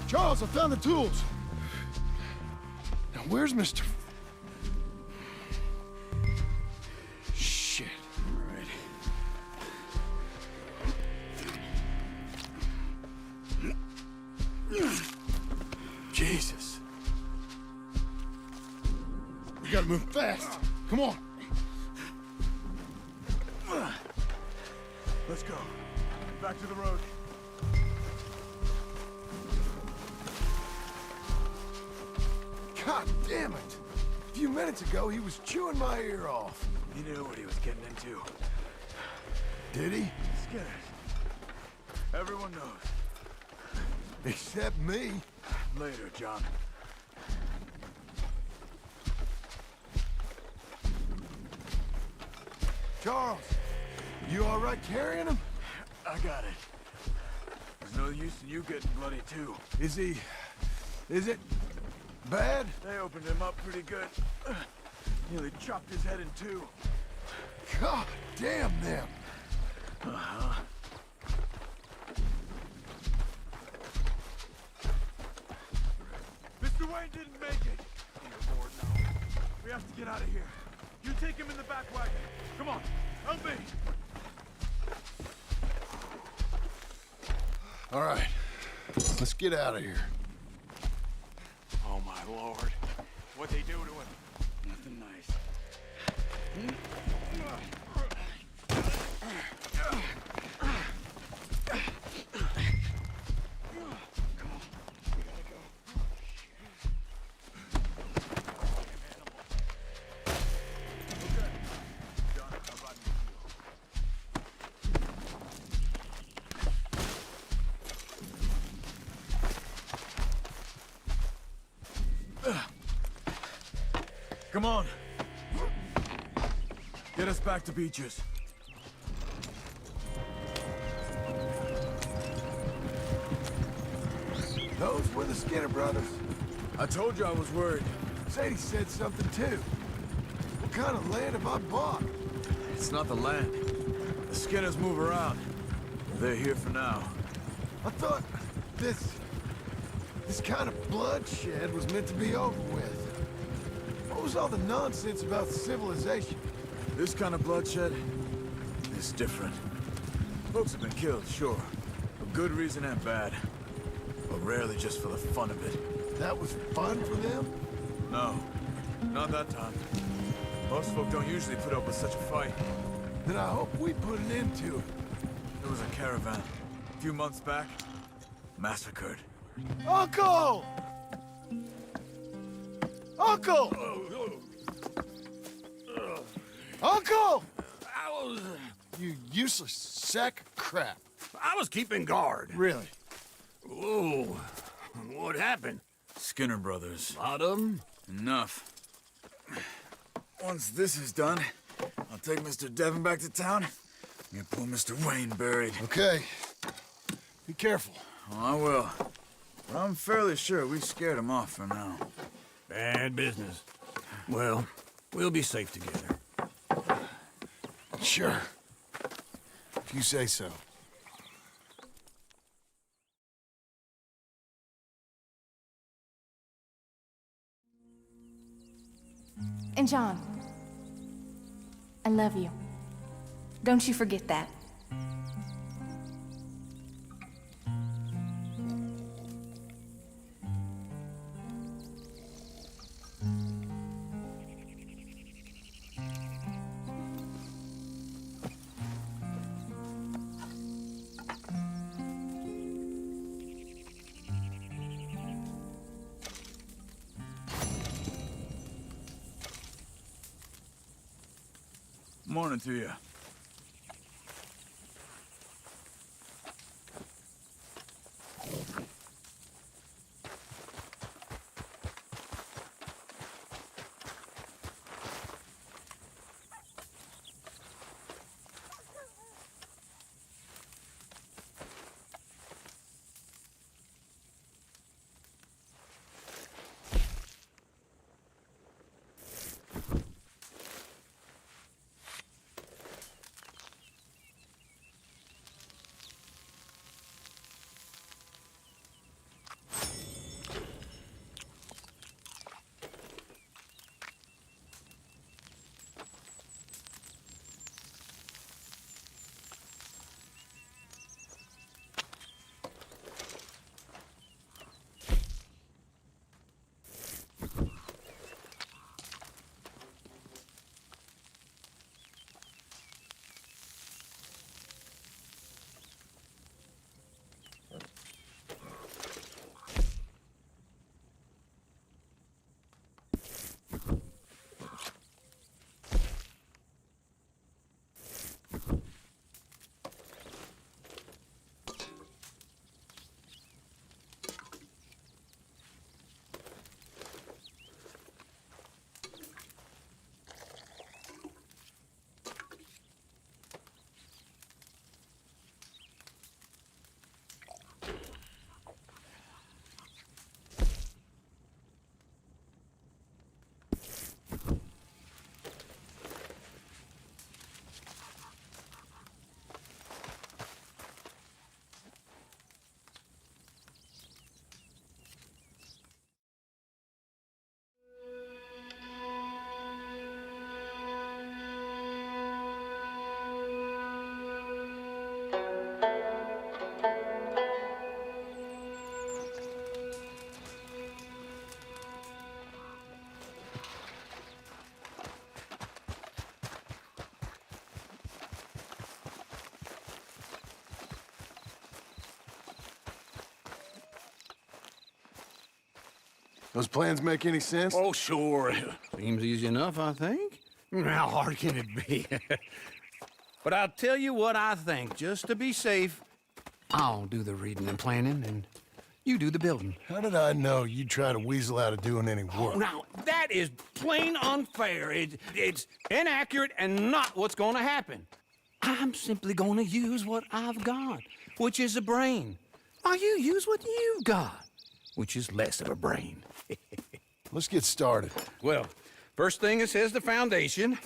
Charles, I found the tools. Now, where's Mr. Shit. All right. Jesus. We gotta move fast. Come on. Let's go. Back to the road. God damn it! A few minutes ago, he was chewing my ear off. He knew what he was getting into. Did he? Scared. Everyone knows. Except me. Later, John. Charles, you all right carrying him? I got it. There's no use in you getting bloody too. Is it bad? They opened him up pretty good. Nearly chopped his head in two. God damn them. Uh-huh. Mr. Wayne didn't make it. You're bored now. We have to get out of here. You take him in the back wagon. Come on, help me. All right, let's get out of here. Oh my lord. What'd they do to him? Nothing nice. Come on. Get us back to Beaches. Those were the Skinner brothers. I told you I was worried. Sadie said something too. What kind of land have I bought? It's not the land. The Skinners move around. They're here for now. I thought this kind of bloodshed was meant to be over with. What was all the nonsense about civilization? This kind of bloodshed is different. Folks have been killed, sure. For good reason and bad. But rarely just for the fun of it. That was fun for them? No, not that time. Most folk don't usually put up with such a fight. Then I hope we put an end to it. There was a caravan, a few months back, massacred. Uncle! Uncle! Uncle! I was... You useless sack of crap. I was keeping guard. Really? Whoa. What happened? Skinner brothers. Lot of them? Enough. Once this is done, I'll take Mr. Devon back to town and get poor Mr. Wayne buried. Okay. Be careful. Oh, I will. But I'm fairly sure we scared him off for now. Bad business. Well, we'll be safe together. Sure. If you say so. And John, I love you. Don't you forget that. Morning to you. Those plans make any sense? Oh, sure. Seems easy enough, I think. How hard can it be? But I'll tell you what I think. Just to be safe, I'll do the reading and planning, and you do the building. How did I know you'd try to weasel out of doing any work? Oh, now, that is plain unfair. It's inaccurate and not what's going to happen. I'm simply going to use what I've got, which is a brain. While you use what you've got, which is less of a brain. Let's get started. Well, first thing it says the foundation,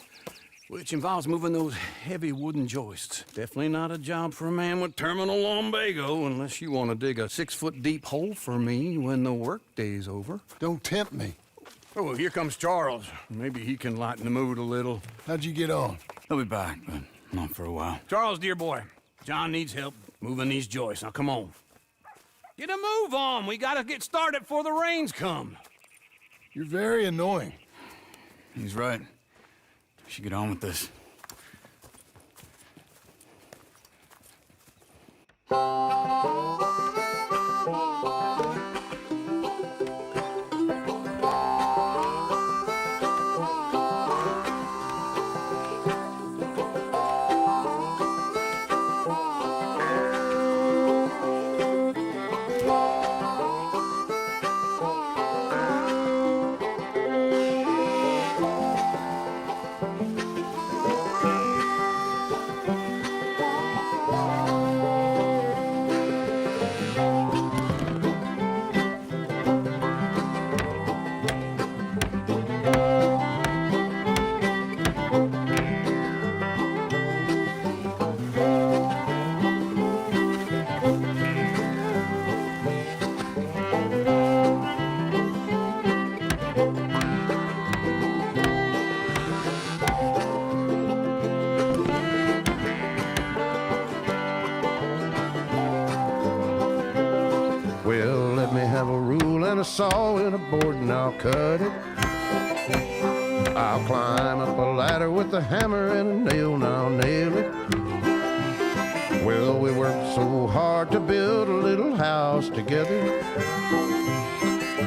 which involves moving those heavy wooden joists. Definitely not a job for a man with terminal lumbago, unless you want to dig a 6-foot deep hole for me when the workday's over. Don't tempt me. Oh, well, here comes Charles. Maybe he can lighten the mood a little. How'd you get on? He'll be back, but not for a while. Charles, dear boy, John needs help moving these joists. Now, come on. Get a move on. We gotta get started before the rains come. You're very annoying. He's right. We should get on with this. a saw and a board and I'll cut it. I'll climb up a ladder with a hammer and a nail and I'll nail it. Well, we worked so hard to build a little house together.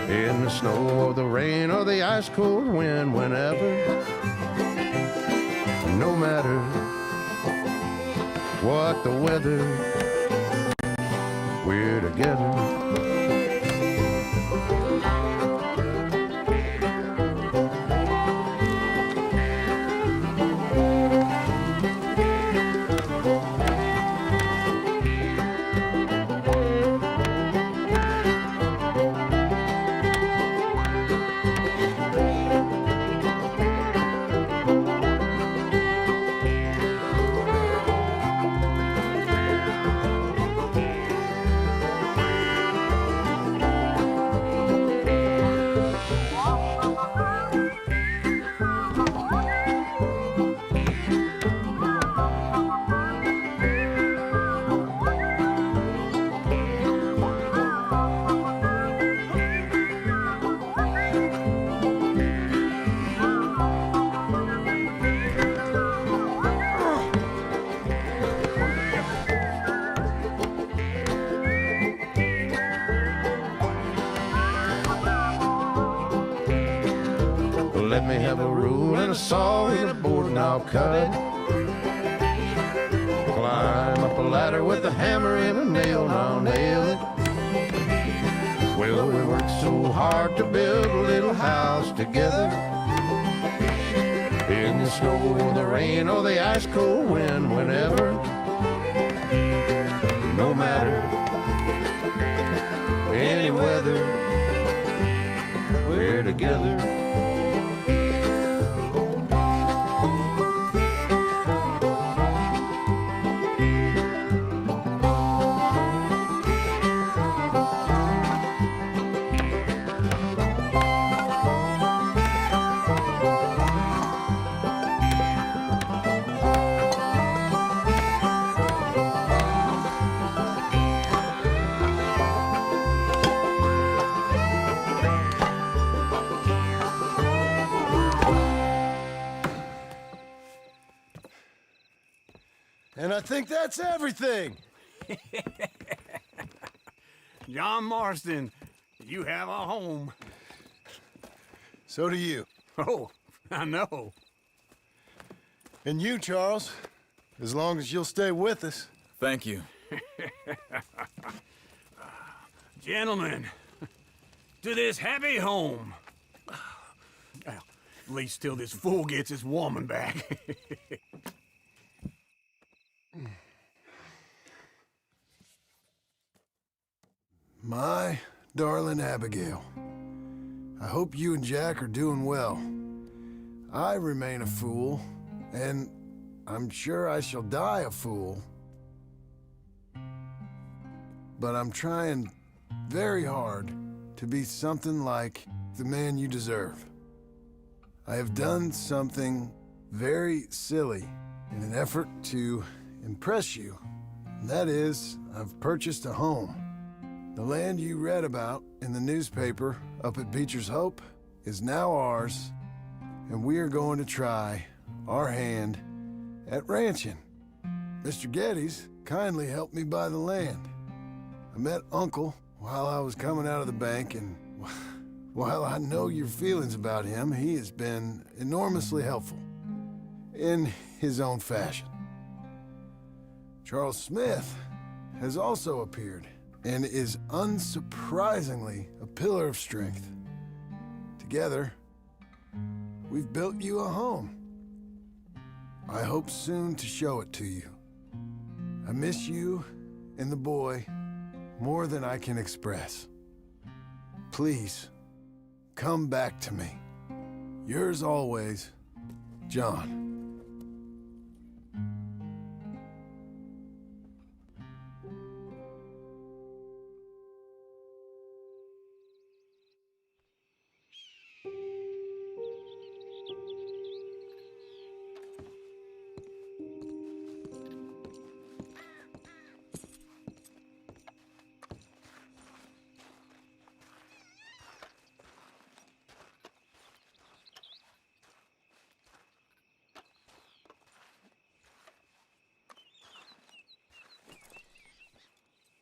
In the snow or the rain or the ice cold wind, whenever. No matter what the weather, we're together. Let me have a rule and a saw and a board and I'll cut it. Climb up a ladder with a hammer and a nail and I'll nail it. Well, we worked so hard to build a little house together. In the snow or the rain or the ice cold wind, whenever. No matter any weather, we're together. And I think that's everything. John Marston, you have a home. So do you. Oh, I know. And you, Charles, as long as you'll stay with us. Thank you. Gentlemen, to this happy home. Well, at least till this fool gets his woman back. My darling Abigail, I hope you and Jack are doing well. I remain a fool, and I'm sure I shall die a fool. But I'm trying very hard to be something like the man you deserve. I have done something very silly in an effort to impress you. And that is, I've purchased a home. The land you read about in the newspaper up at Beecher's Hope is now ours, and we are going to try our hand at ranching. Mr. Geddes kindly helped me buy the land. I met Uncle while I was coming out of the bank, and while I know your feelings about him, he has been enormously helpful in his own fashion. Charles Smith has also appeared and is unsurprisingly a pillar of strength. Together, we've built you a home. I hope soon to show it to you. I miss you and the boy more than I can express. Please, come back to me. Yours always, John.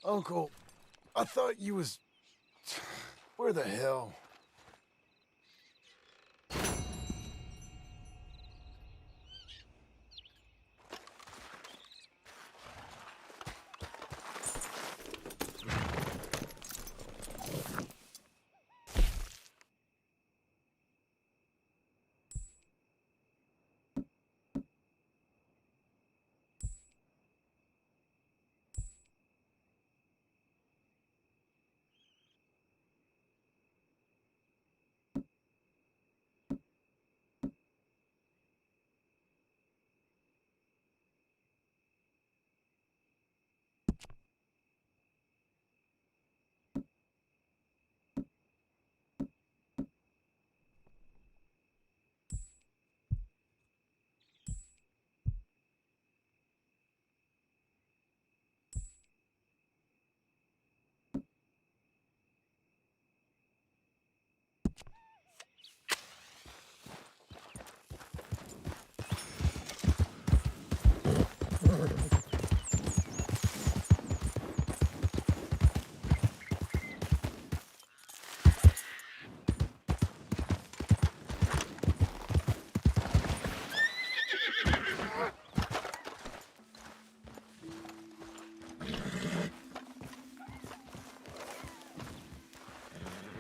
Uncle, I thought you was... Where the hell?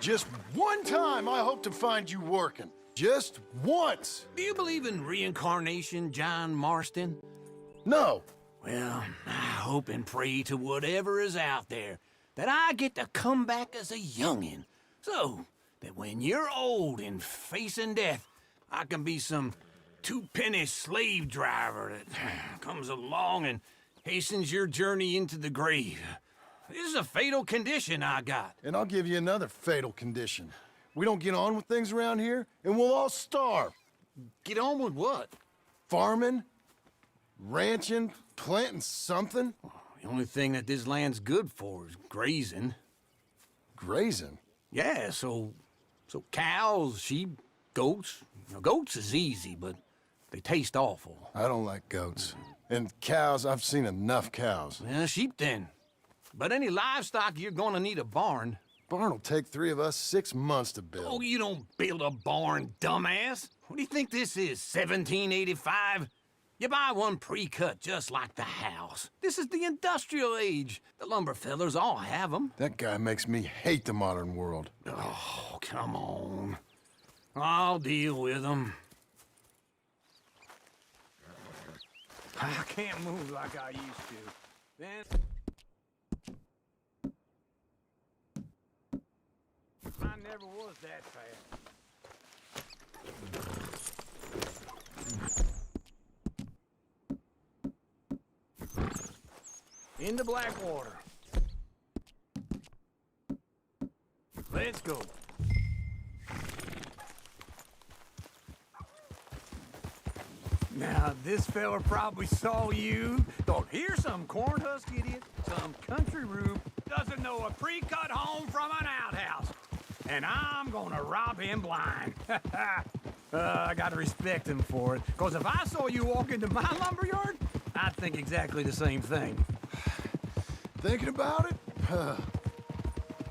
Just one time I hope to find you working. Just once. Do you believe in reincarnation, John Marston? No. Well, I hope and pray to whatever is out there that I get to come back as a youngin', so that when you're old and facing death, I can be some two-penny slave driver that comes along and hastens your journey into the grave. This is a fatal condition I got. And I'll give you another fatal condition. We don't get on with things around here, and we'll all starve. Get on with what? Farming, ranching, planting something. The only thing that this land's good for is grazing. Grazing? Yeah, so cows, sheep, goats. Now, goats is easy, but they taste awful. I don't like goats. And cows, I've seen enough cows. Yeah, sheep then. But any livestock, you're gonna need a barn. Barn will take 3 of us 6 months to build. Oh, you don't build a barn, dumbass. What do you think this is, 1785? You buy one pre-cut just like the house. This is the industrial age. The lumber fellers all have them. That guy makes me hate the modern world. Oh, come on. I'll deal with them. I can't move like I used to. Then... I never was that fast. Into Blackwater. Let's go. Now, this fella probably saw you, thought, here's some corn-husk idiot, some country rube, doesn't know a pre-cut home from an outhouse. And I'm gonna rob him blind. I gotta respect him for it, because if I saw you walk into my lumberyard, I'd think exactly the same thing. Thinking about it? I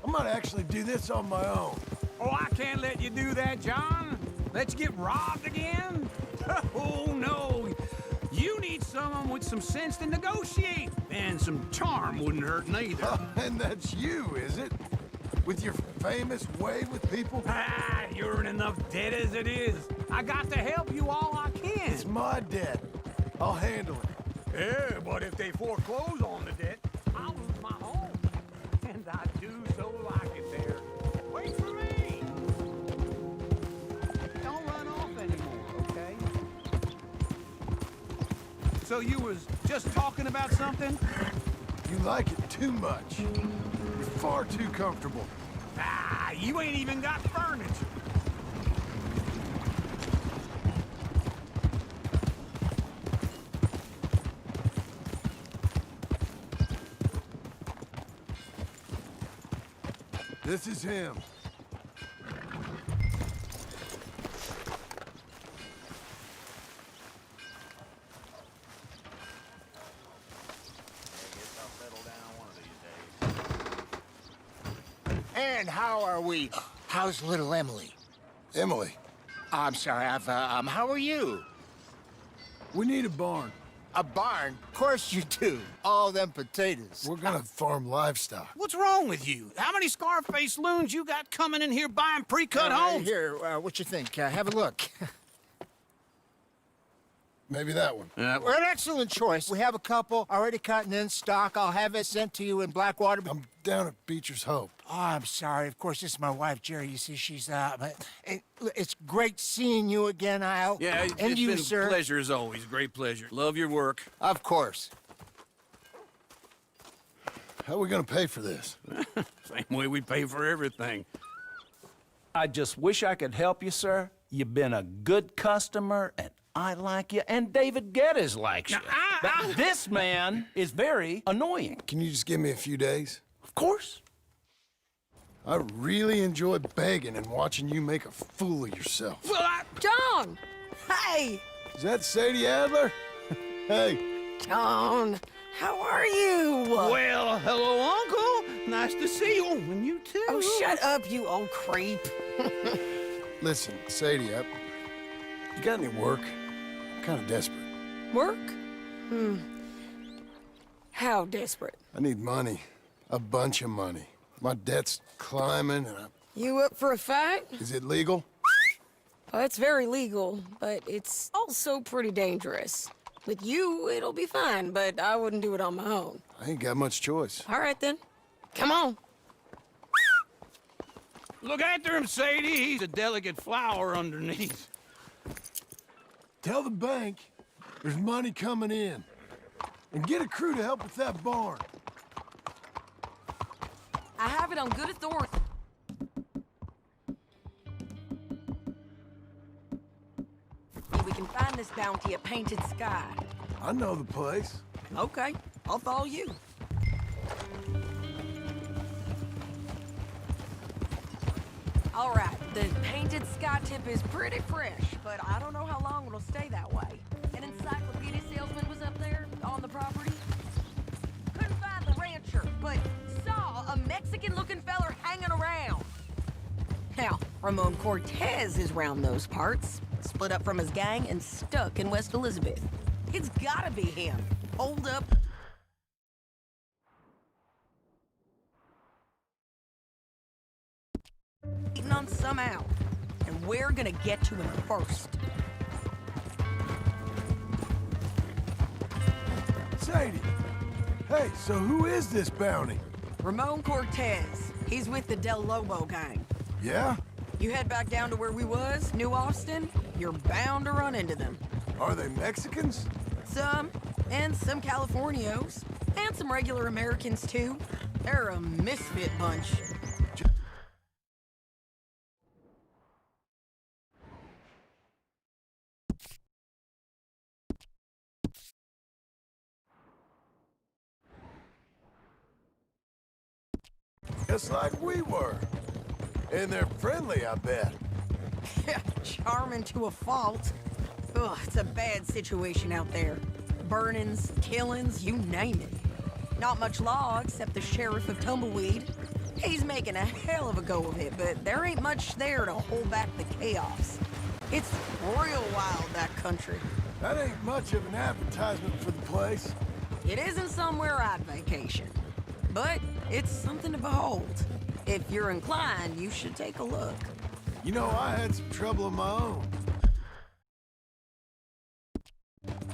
might actually do this on my own. Oh, I can't let you do that, John. Let you get robbed again? Oh, no. You need someone with some sense to negotiate. And some charm wouldn't hurt neither. And that's you, is it? With your famous way with people? Ah, you're in enough debt as it is. I got to help you all I can. It's my debt. I'll handle it. Yeah, but if they foreclose on the debt, I'll lose my home. And I do so like it there. Wait for me. Don't run off anymore, okay? So you was just talking about something? You like it too much. You're far too comfortable. Ah, you ain't even got furniture. This is him. I guess I'll settle down one of these days. And how are we? How's little Emily? Emily. I'm sorry, how are you? We need a barn. A barn? Of course you do. All them potatoes. We're gonna farm livestock. What's wrong with you? How many Scarface loons you got coming in here buying pre-cut homes? Here, what you think? Have a look. Maybe that one. Well, an excellent choice. We have a couple already cut and in stock. I'll have it sent to you in Blackwater. I'm down at Beecher's Hope. Oh, I'm sorry. Of course, this is my wife, Jerry. You see, she's it's great seeing you again, Al. Yeah, and it's you, been sir. a pleasure as always. Great pleasure. Love your work. Of course. How are we gonna pay for this? Same way we pay for everything. I just wish I could help you, sir. You've been a good customer, and I like you, and David Geddes likes you. But this man is very annoying. Can you just give me a few days? Of course. I really enjoy begging and watching you make a fool of yourself. Well, John! Hey! Is that Sadie Adler? Hey. John, how are you? Well, hello, Uncle. Nice to see you. And you too. Oh, shut up, you old creep. Listen, Sadie, you got any work? I'm kind of desperate. Work? How desperate? I need money. A bunch of money. My debt's climbing and You up for a fight? Is it legal? Well, it's very legal, but it's also pretty dangerous. With you, it'll be fine, but I wouldn't do it on my own. I ain't got much choice. All right, then. Come on. Look after him, Sadie. He's a delicate flower underneath. Tell the bank there's money coming in. And get a crew to help with that barn. I have it on good authority. We can find this bounty at Painted Sky. I know the place. Okay, I'll follow you. All right, the Painted Sky tip is pretty fresh, but I don't know how long it'll stay that way. An encyclopedia salesman was up there on the property. Couldn't find the rancher, but saw a Mexican-looking feller hanging around. Now, Ramon Cortez is round those parts, split up from his gang and stuck in West Elizabeth. It's gotta be him. Hold up. Eating on somehow, and we're gonna get to him first. Sadie! Hey, so who is this bounty? Ramon Cortez. He's with the Del Lobo gang. Yeah? You head back down to where we was, New Austin, you're bound to run into them. Are they Mexicans? Some, and some Californios, and some regular Americans too. They're a misfit bunch. Just like we were. And they're friendly, I bet. Charming to a fault. Ugh, it's a bad situation out there. Burnings, killings, you name it. Not much law except the sheriff of Tumbleweed. He's making a hell of a go of it, but there ain't much there to hold back the chaos. It's real wild, that country. That ain't much of an advertisement for the place. It isn't somewhere I'd vacation, but it's something to behold. If you're inclined, you should take a look. You know, I had some trouble of my own.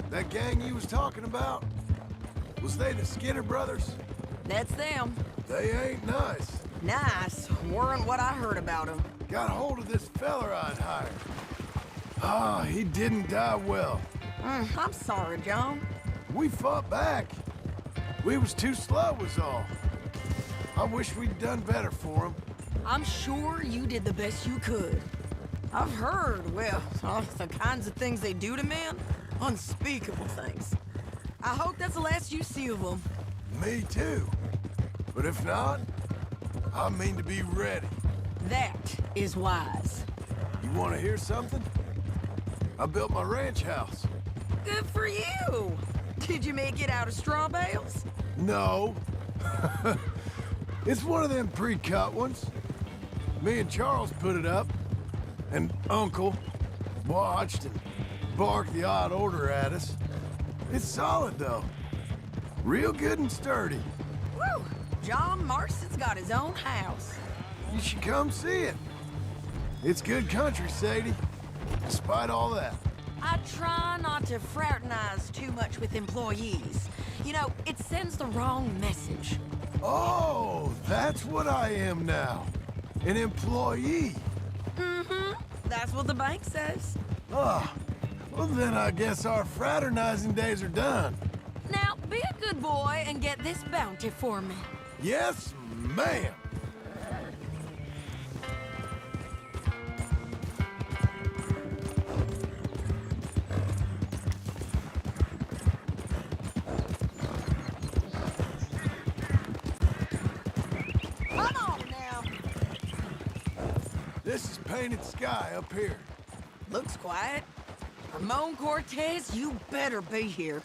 That gang you was talking about, was they the Skinner brothers? That's them. They ain't nice. Nice weren't what I heard about them. Got hold of this feller I'd hired. Ah, he didn't die well. I'm sorry, John. We fought back. We was too slow was all. I wish we'd done better for him. I'm sure you did the best you could. I've heard, well, the kinds of things they do to men. Unspeakable things. I hope that's the last you see of them. Me too. But if not, I mean to be ready. That is wise. You want to hear something? I built my ranch house. Good for you. Did you make it out of straw bales? No. It's one of them pre-cut ones. Me and Charles put it up, and Uncle watched and barked the odd order at us. It's solid, though. Real good and sturdy. Woo! John Marston's got his own house. You should come see it. It's good country, Sadie, despite all that. I try not to fraternize too much with employees. You know, it sends the wrong message. Oh, that's what I am now. An employee. Mm-hmm. That's what the bank says. Oh, well then I guess our fraternizing days are done. Now, be a good boy and get this bounty for me. Yes, ma'am. Come on now. This is painted sky up here. Looks quiet. Ramon Cortez, you better be here.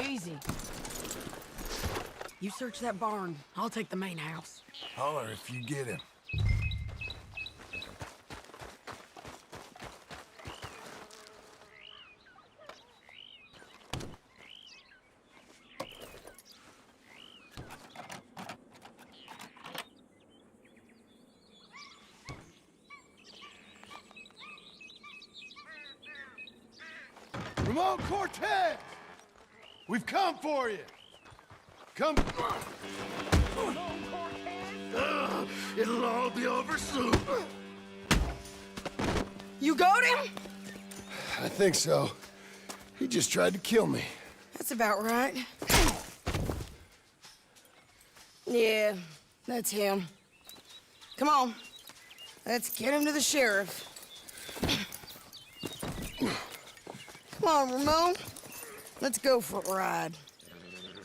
Easy. You search that barn. I'll take the main house. Holler if you get him. Ramon Cortez! We've come for you! Come... It'll all be over soon. You got him? I think so. He just tried to kill me. That's about right. Yeah, that's him. Come on. Let's get him to the sheriff. Come on, Ramon. Let's go for a ride.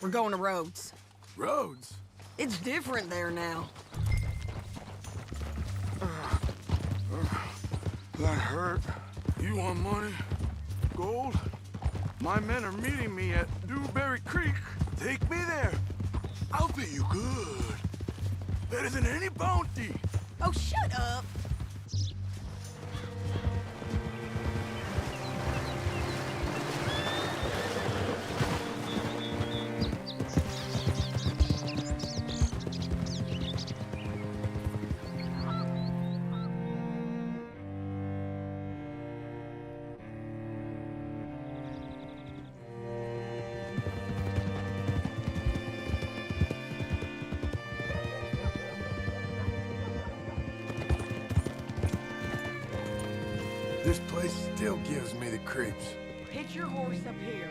We're going to Rhodes. Rhodes? It's different there now. That hurt. You want money? Gold? My men are meeting me at Dewberry Creek. Take me there. I'll pay you good. Better than any bounty. Oh, shut up. This place still gives me the creeps. Hitch your horse up here.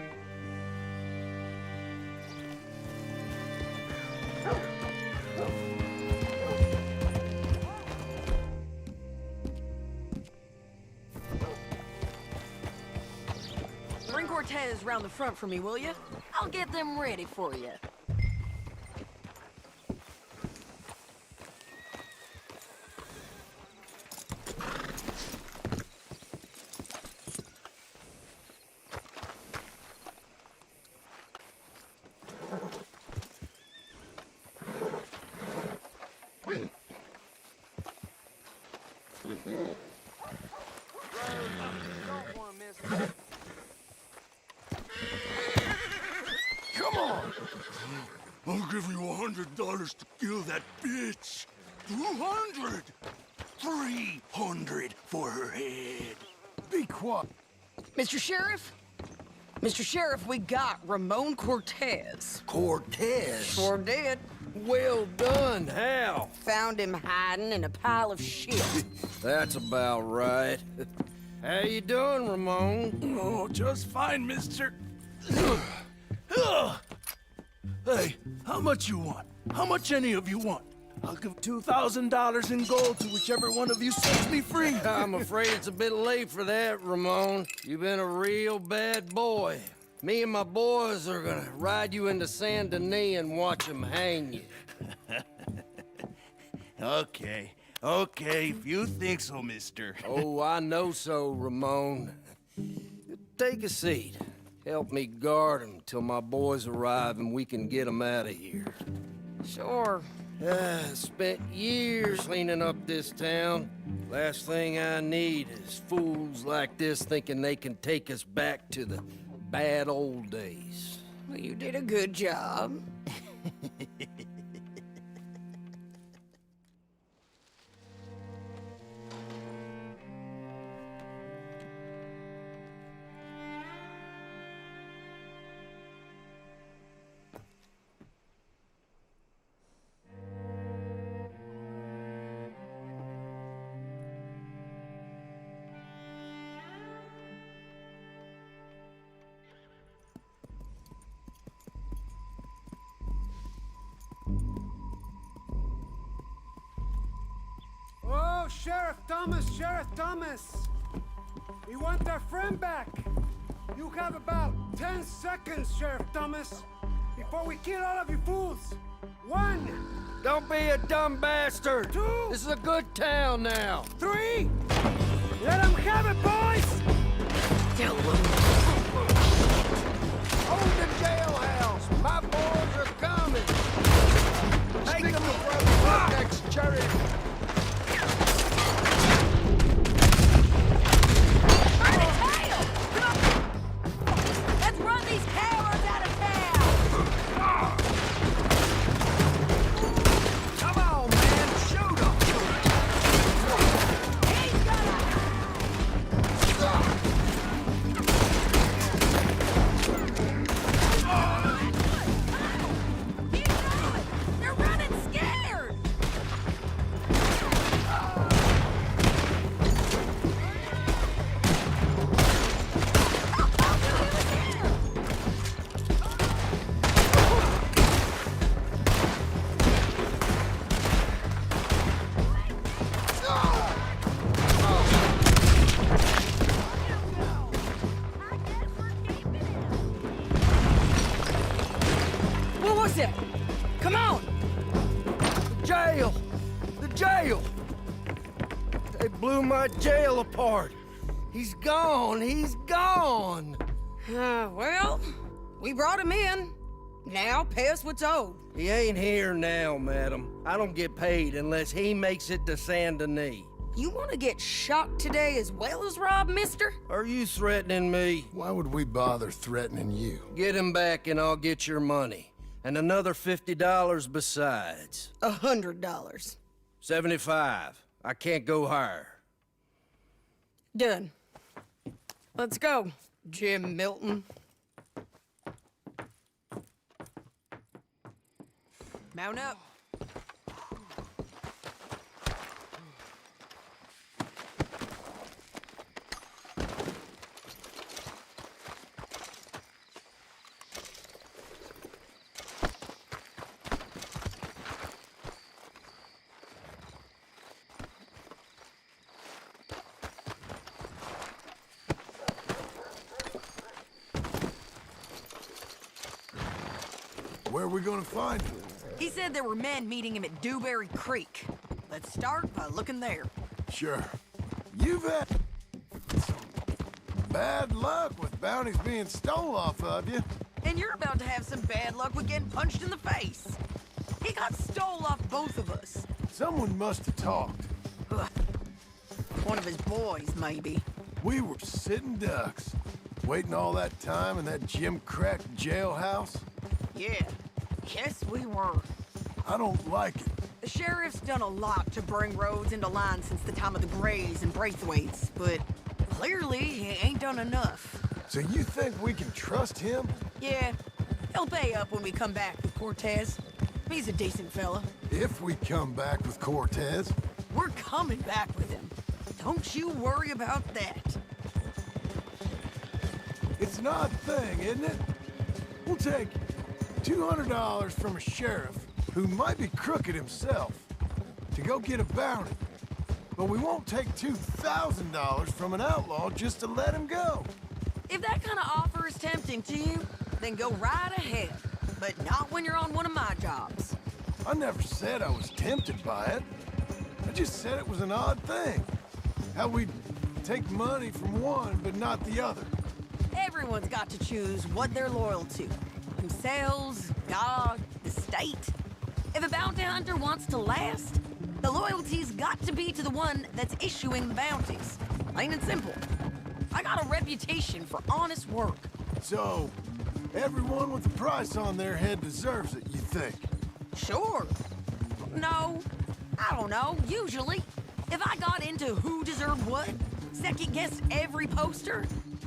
Bring Cortez round the front for me, will you? I'll get them ready for you. Come on! I'll give you $100 to kill that bitch. 200! 300 for her head. Be quiet. Mr. Sheriff? Mr. Sheriff, we got Ramon Cortez. Cortez? Sure did. Well done. How? Found him hiding in a pile of shit. That's about right. How you doing, Ramon? Oh, just fine, mister. Hey, how much you want? How much any of you want? I'll give $2,000 in gold to whichever one of you sets me free. I'm afraid it's a bit late for that, Ramon. You've been a real bad boy. Me and my boys are gonna ride you into Saint Denis and watch them hang you. Okay, if you think so, mister. Oh, I know so, Ramon. Take a seat. Help me guard him till my boys arrive and we can get them out of here. Sure. Spent years cleaning up this town. Last thing I need is fools like this thinking they can take us back to the bad old days. Well, you did a good job. Oh, Sheriff Thomas! We want our friend back. You have about 10 seconds, Sheriff Thomas, before we kill all of you fools. 1. Don't be a dumb bastard. 2. This is a good town now. 3. Let them have it, boys! Hold the jailhouse. My boys are coming. Take them to next sheriff. Let's run these cowards out of town! Come on, man. Shoot them. He's gonna... Keep going! They're running scared! What was it? Come on! Jail! The jail! They blew my jail apart. He's gone. He's gone. Well, we brought him in. Now pay us what's owed. He ain't here now, madam. I don't get paid unless he makes it to Saint Denis. You want to get shot today as well as Rob, mister? Are you threatening me? Why would we bother threatening you? Get him back and I'll get your money. And another $50 besides. $100. 75. I can't go higher. Done. Let's go, Jim Milton. Mount up. Where are we gonna find him? He said there were men meeting him at Dewberry Creek. Let's start by looking there. Sure. You've had some bad luck with bounties being stole off of you. And you're about to have some bad luck with getting punched in the face. He got stole off both of us. Someone must have talked. Ugh. One of his boys, maybe. We were sitting ducks, waiting all that time in that gim-crack jailhouse. Yeah. Yes, we were. I don't like it. The sheriff's done a lot to bring roads into line since the time of the Grays and Braithwaites, but clearly he ain't done enough. So you think we can trust him? Yeah, he'll pay up when we come back with Cortez. He's a decent fella. If we come back with Cortez. We're coming back with him. Don't you worry about that. It's an odd thing, isn't it? We'll take $200 from a sheriff who might be crooked himself to go get a bounty. But we won't take $2,000 from an outlaw just to let him go. If that kind of offer is tempting to you, then go right ahead. But not when you're on one of my jobs. I never said I was tempted by it. I just said it was an odd thing. How we'd take money from one but not the other. Everyone's got to choose what they're loyal to. Themselves, God, the state. If a bounty hunter wants to last, the loyalty's got to be to the one that's issuing the bounties. Plain and simple. I got a reputation for honest work. So, everyone with a price on their head deserves it, you think? Sure. No, I don't know, usually. If I got into who deserved what, second-guessed every poster,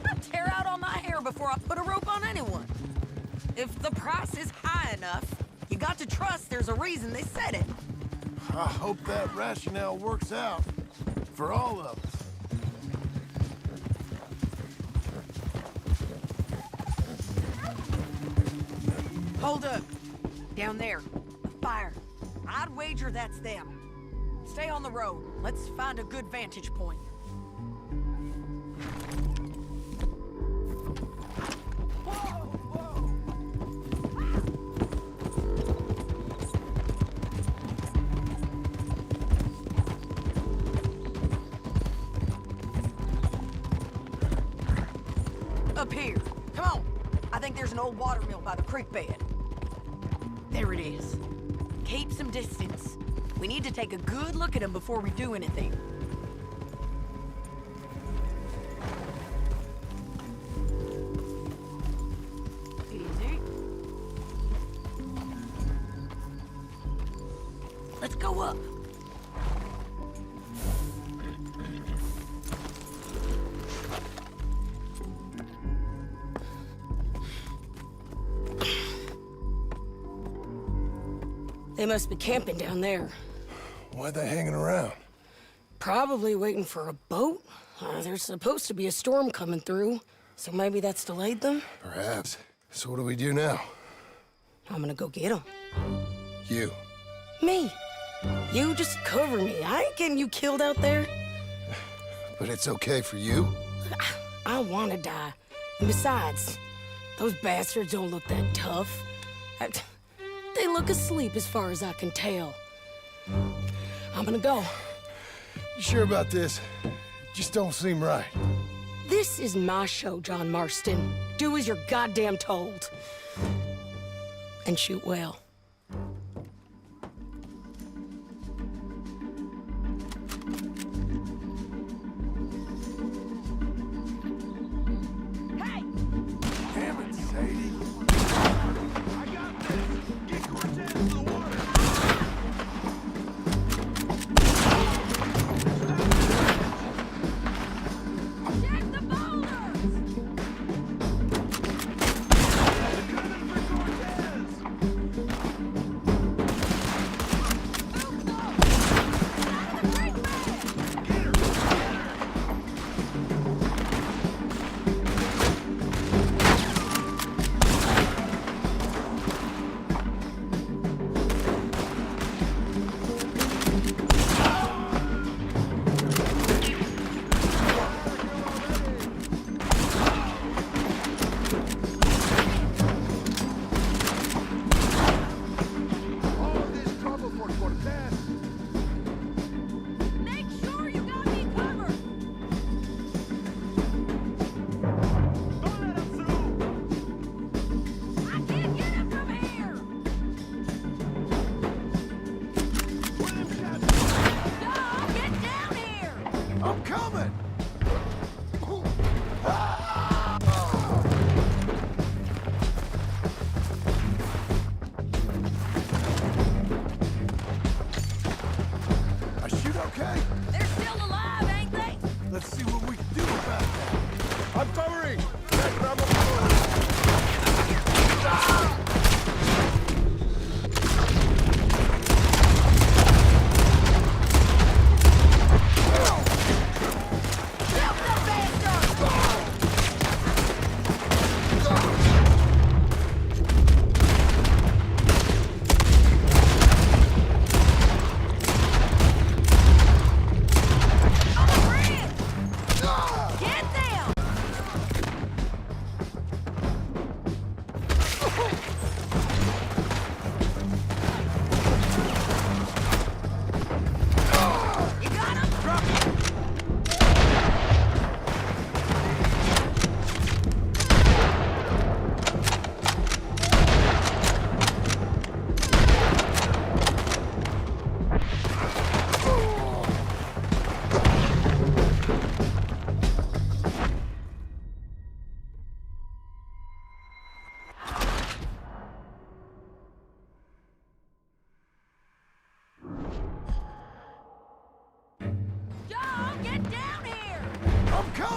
I'd tear out all my hair before I put a rope on anyone. If the price is high enough, you got to trust there's a reason they said it. I hope that rationale works out for all of us. Hold up. Down there. A fire. I'd wager that's them. Stay on the road. Let's find a good vantage point. Up here. Come on. I think there's an old water mill by the creek bed. There it is. Keep some distance. We need to take a good look at him before we do anything. Easy. Let's go up. They must be camping down there. Why they hanging around? Probably waiting for a boat. There's supposed to be a storm coming through, so maybe that's delayed them? Perhaps. So what do we do now? I'm gonna go get them. You. Me. You just cover me. I ain't getting you killed out there. But it's okay for you? I wanna die. And besides, those bastards don't look that tough. They look asleep as far as I can tell. I'm gonna go. You sure about this? Just don't seem right. This is my show, John Marston. Do as you're goddamn told. And shoot well. Hey! Damn it, Sadie. I got this. Get Cortez to the water. Check the boulders! They're coming for Cortez!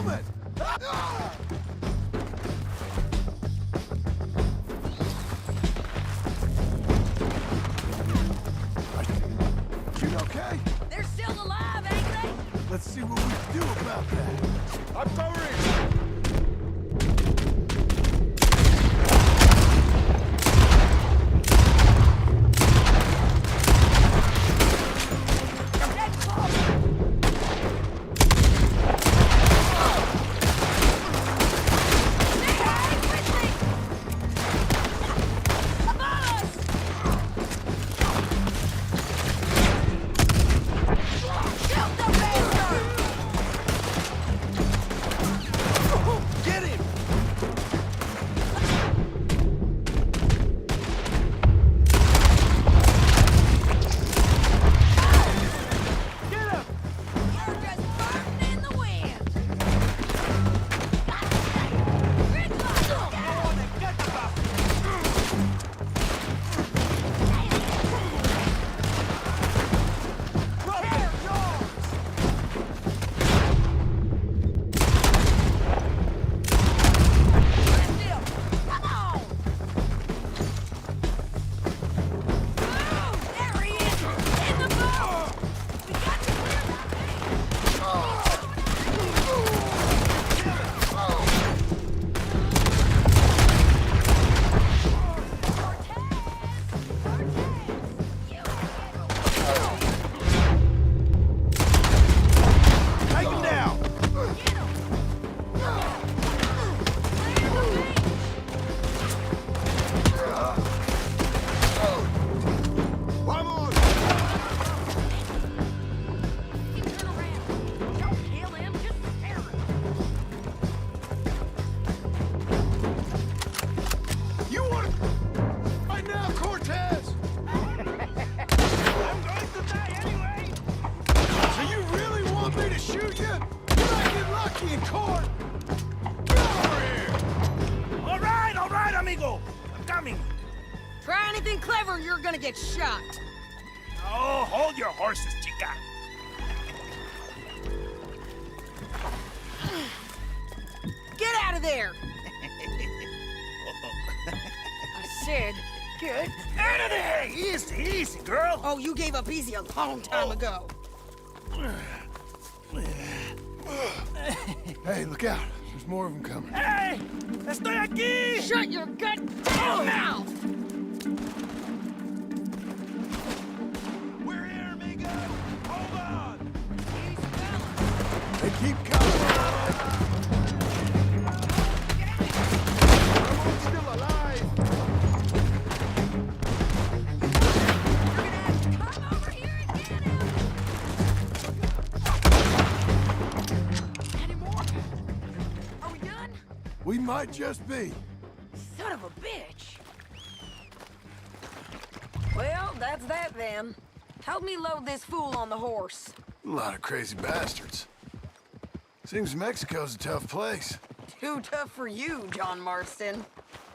coming! Ah! You okay? They're still alive, ain't they? Let's see what we can do about that. I'm covering! Try anything clever, you're gonna get shot. Oh, hold your horses, chica. Get out of there! I said, get out of there! Easy, easy, girl. Oh, you gave up easy a long time ago. Hey, look out. There's more of them coming. Hey! Estoy aquí! Shut your goddamn mouth! We're here, amigo! Hold on! They keep coming. I'm still alive! Come over here and get him! Any more? Are we done? We might just be. Son of a bitch! Well, that's that then. Help me load this fool on the horse. A lot of crazy bastards. Seems Mexico's a tough place. Too tough for you, John Marston.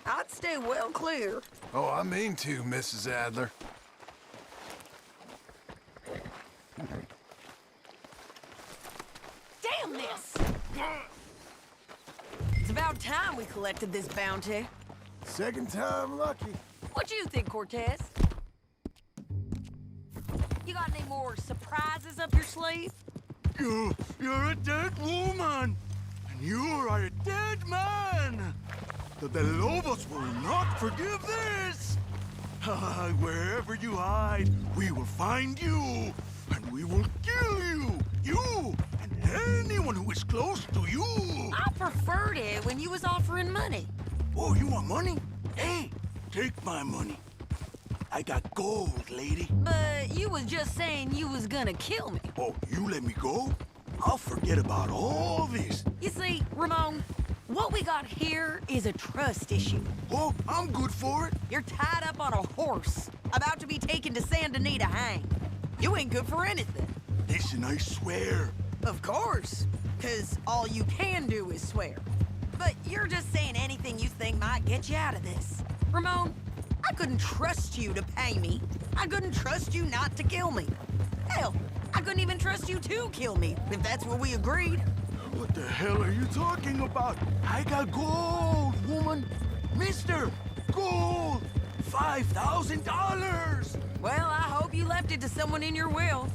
I'd stay well clear. Oh, I mean to, Mrs. Adler. Damn this! It's about time we collected this bounty. Second time lucky. What you think, Cortez? You got any more surprises up your sleeve? You're a dead woman, and you are a dead man. The Lobos will not forgive this. Wherever you hide, we will find you, and we will kill you. You and anyone who is close to you. I preferred it when you was offering money. Oh, you want money? Hey, take my money. I got gold, lady. But you was just saying you was gonna kill me. Oh, you let me go? I'll forget about all this. You see, Ramon, what we got here is a trust issue. Oh, I'm good for it. You're tied up on a horse, about to be taken to San Denis to hang. You ain't good for anything. Listen, I swear. Of course, because all you can do is swear. But you're just saying anything you think might get you out of this. Ramon, I couldn't trust you to pay me. I couldn't trust you not to kill me. Hell, I couldn't even trust you to kill me, if that's what we agreed. What the hell are you talking about? I got gold, woman. Mister, gold! $5,000! Well, I hope you left it to someone in your will.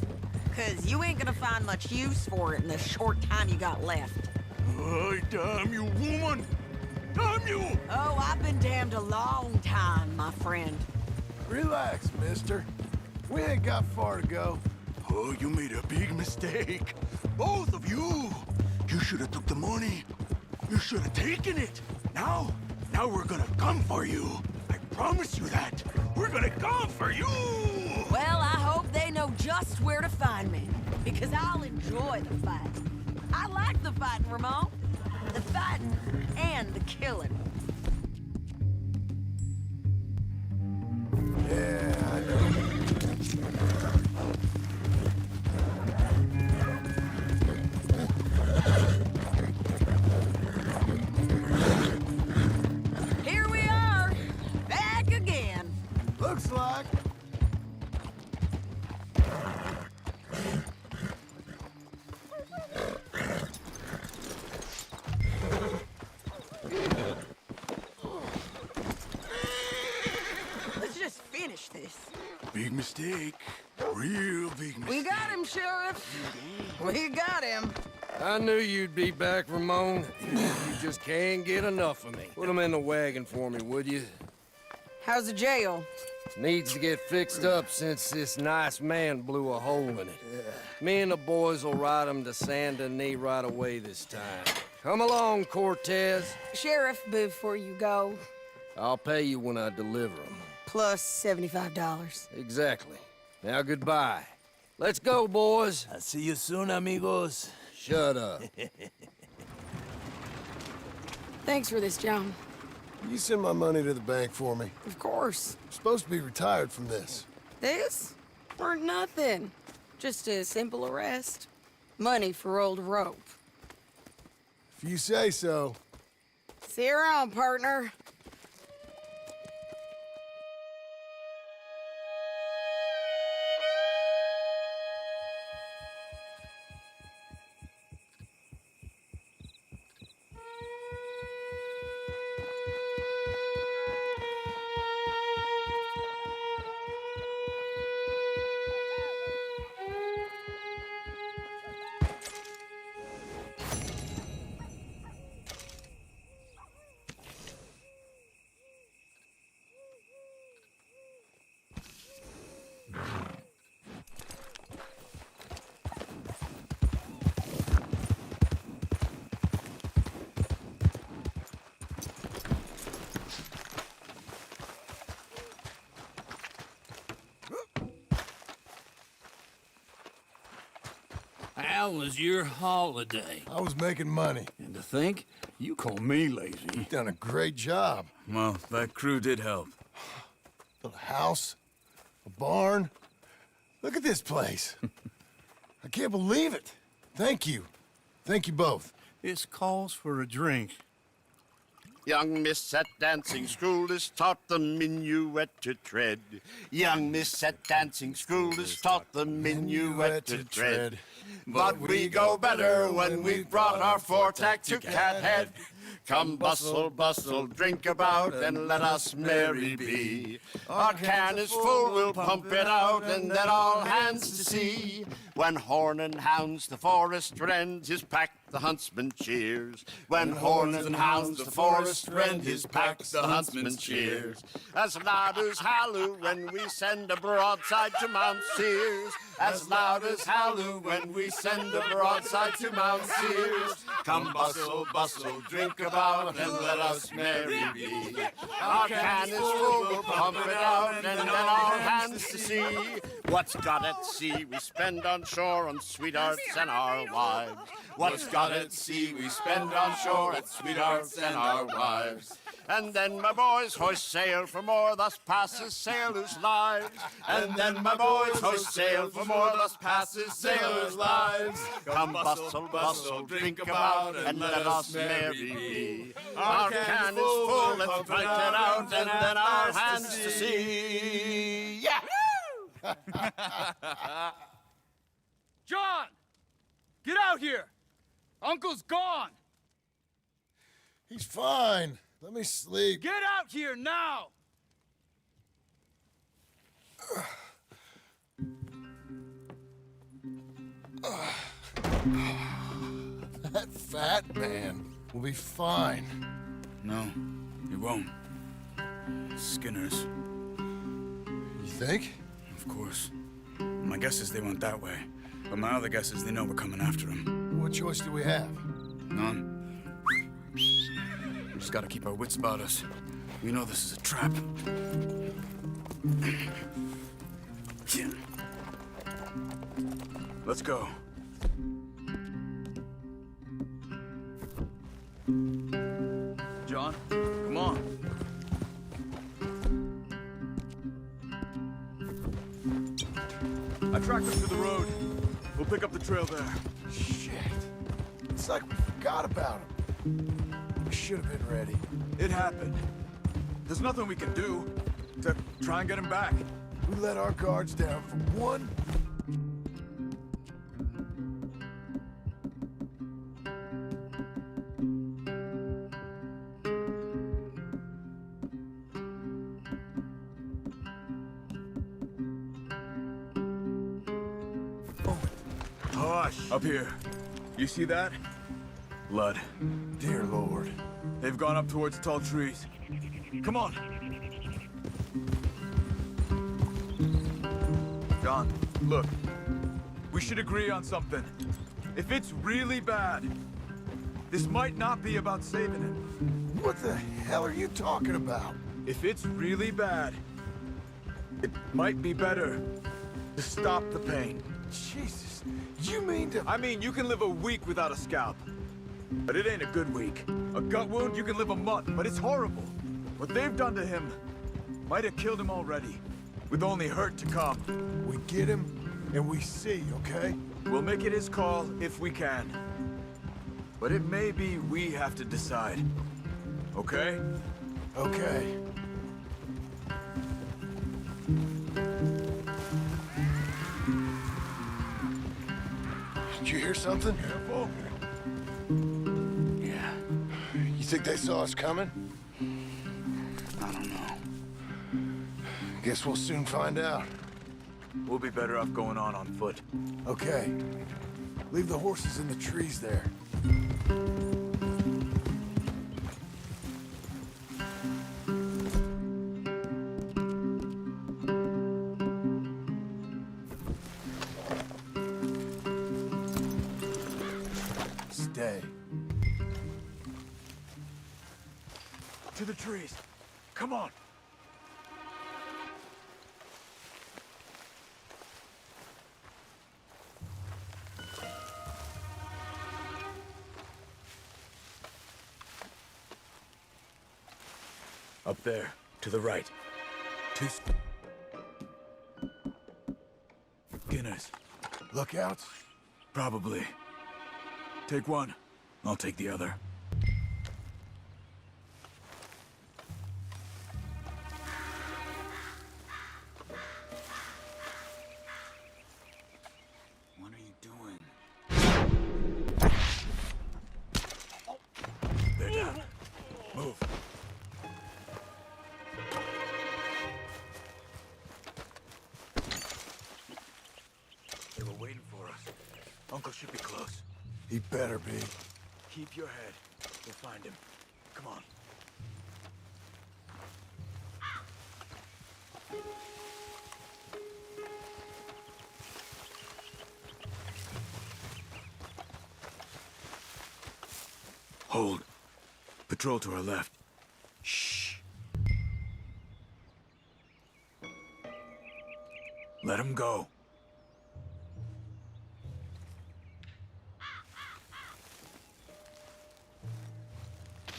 Cause you ain't gonna find much use for it in the short time you got left. Oh, damn you, woman! Damn you! Oh, I've been damned a long time, my friend. Relax, mister. We ain't got far to go. Oh, you made a big mistake. Both of you. You should have took the money. You should have taken it. Now we're gonna come for you. I promise you that. We're gonna come for you! Well, I hope they know just where to find me. Because I'll enjoy the fight. I like the fighting, Ramon. The fighting and the killing. Yeah, I know. Here we are, back again. Looks like. Let's just finish this. Big mistake. Real big mistake. We got him, Sheriff. We got him. I knew you'd be back, Ramon. You just can't get enough of me. Put him in the wagon for me, would you? How's the jail? Needs to get fixed up since this nice man blew a hole in it. Me and the boys will ride him to Saint Denis right away this time. Come along, Cortez. Sheriff, before you go, I'll pay you when I deliver him. plus $75. Exactly. Now goodbye. Let's go, boys. I'll see you soon, amigos. Shut up. Thanks for this, John. You send my money to the bank for me. Of course. I'm supposed to be retired from this. This? Or nothing. Just a simple arrest. Money for old rope. If you say so. See you around, partner. How was your holiday? I was making money. And to think, you call me lazy. You've done a great job. Well, that crew did help. Built a house, a barn. Look at this place. I can't believe it. Thank you. Thank you both. This calls for a drink. Young miss at dancing school is taught the minuet to tread. Young miss at dancing school is taught the minuet to tread. But we go better when we've brought our four-tack to Cathead. Come bustle, bustle, drink about, and let us merry be. Our can is full, we'll pump it out, and then all hands to sea. When horn and hounds the forest rend his pack, the huntsman cheers. When horn and hounds the forest rend his pack, the huntsman cheers. As loud as halloo when we send a broadside to Mount Sears. As loud as halloo when we send a broadside to Mount Sears. Come bustle, bustle, drink about, and let us merry be. Our can is full, we'll pump it out, and then all hands to sea. What's got at sea we spend on shore on sweethearts and our wives. What's got at sea we spend on shore at sweethearts and our wives. And then my boys hoist sail for more, thus passes sailors' lives. And then my boys hoist sail for more, thus passes sailors' lives. Come bustle, bustle, drink about, and let us merry be. Our can is full, let's drink it out, and then our hands to sea. Yeah! John! Get out here! Uncle's gone! He's fine. Let me sleep. Get out here now! That fat man will be fine. No, he won't. Skinner's. You think? Of course. My guess is they went that way. But my other guess is they know we're coming after him. What choice do we have? None. We just gotta keep our wits about us. We know this is a trap. Let's go. John, come on. I tracked them to the road. We'll pick up the trail there. Shit. It's like we forgot about him. We should have been ready. It happened. There's nothing we can do except try and get him back. We let our guards down for one. Hush! Up here. You see that? Blood. Dear Lord. They've gone up towards tall trees. Come on. John, look. We should agree on something. If it's really bad, this might not be about saving him. What the hell are you talking about? If it's really bad, it might be better to stop the pain. Jesus, you mean to... I mean, you can live a week without a scalp, but it ain't a good week. A gut wound, you can live a month, but it's horrible. What they've done to him might have killed him already, with only hurt to come. We get him, and we see, okay? We'll make it his call if we can. But it may be we have to decide. Okay? Okay. Did you hear something? Careful. Yeah. You think they saw us coming? I don't know. Guess we'll soon find out. We'll be better off going on foot. Okay. Leave the horses in the trees there. Stay. To the trees. Come on. Up there, to the right. Two Skinners. Lookouts? Probably. Take one. I'll take the other. What are you doing? They're down. Move. They were waiting for us. Uncle should be close. He better be. Keep your head. We'll find him. Come on. Hold. Patrol to our left. Shh. Let him go.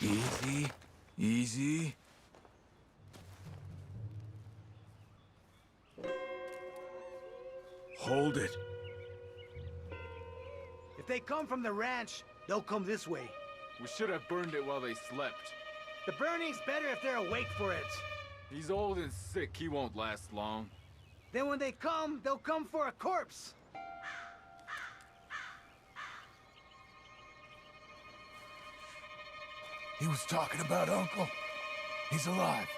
Easy, easy. Hold it. If they come from the ranch, they'll come this way. We should have burned it while they slept. The burning's better if they're awake for it. He's old and sick. He won't last long. Then when they come, they'll come for a corpse. He was talking about Uncle. He's alive.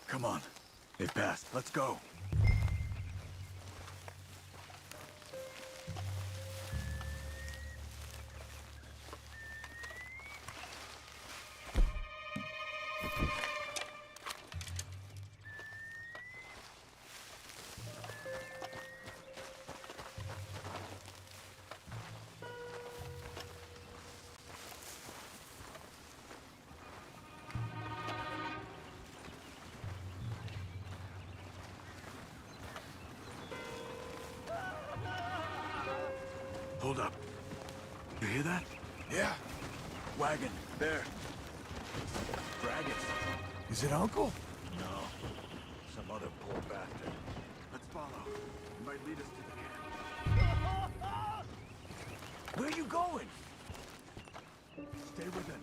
Come on. They've passed. Let's go. Hold up. You hear that? Yeah. Wagon, there. Dragons. Is it Uncle? No. Some other poor bastard. Let's follow. It might lead us to the camp. Where are you going? Stay with him.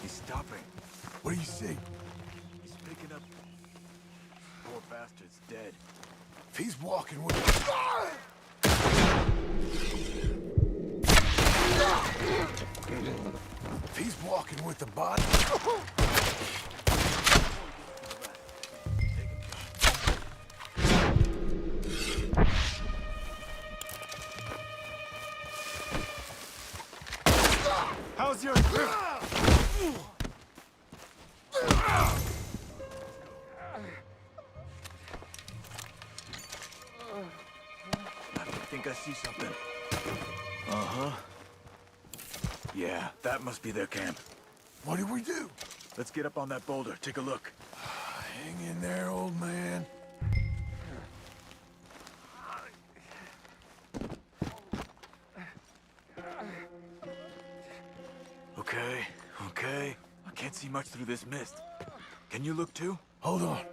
He's stopping. What do you see? He's picking up... Poor bastard's dead. If he's walking with... If he's walking with the body... How's your... I think I see something. Uh-huh. Yeah, that must be their camp. What do we do? Let's get up on that boulder, take a look. Hang in there, old man. Okay. I can't see much through this mist. Can you look too? Hold on.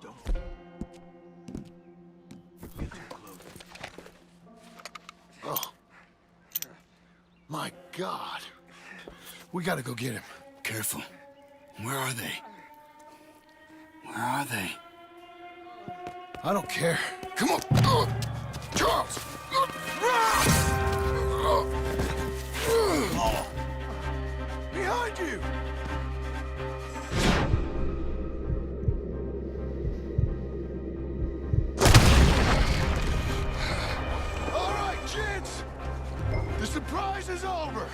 Don't get too close. Oh. My God. We gotta go get him. Careful. Where are they? Where are they? I don't care. Come on. Charles! Behind you! All right, kids! The surprise is over!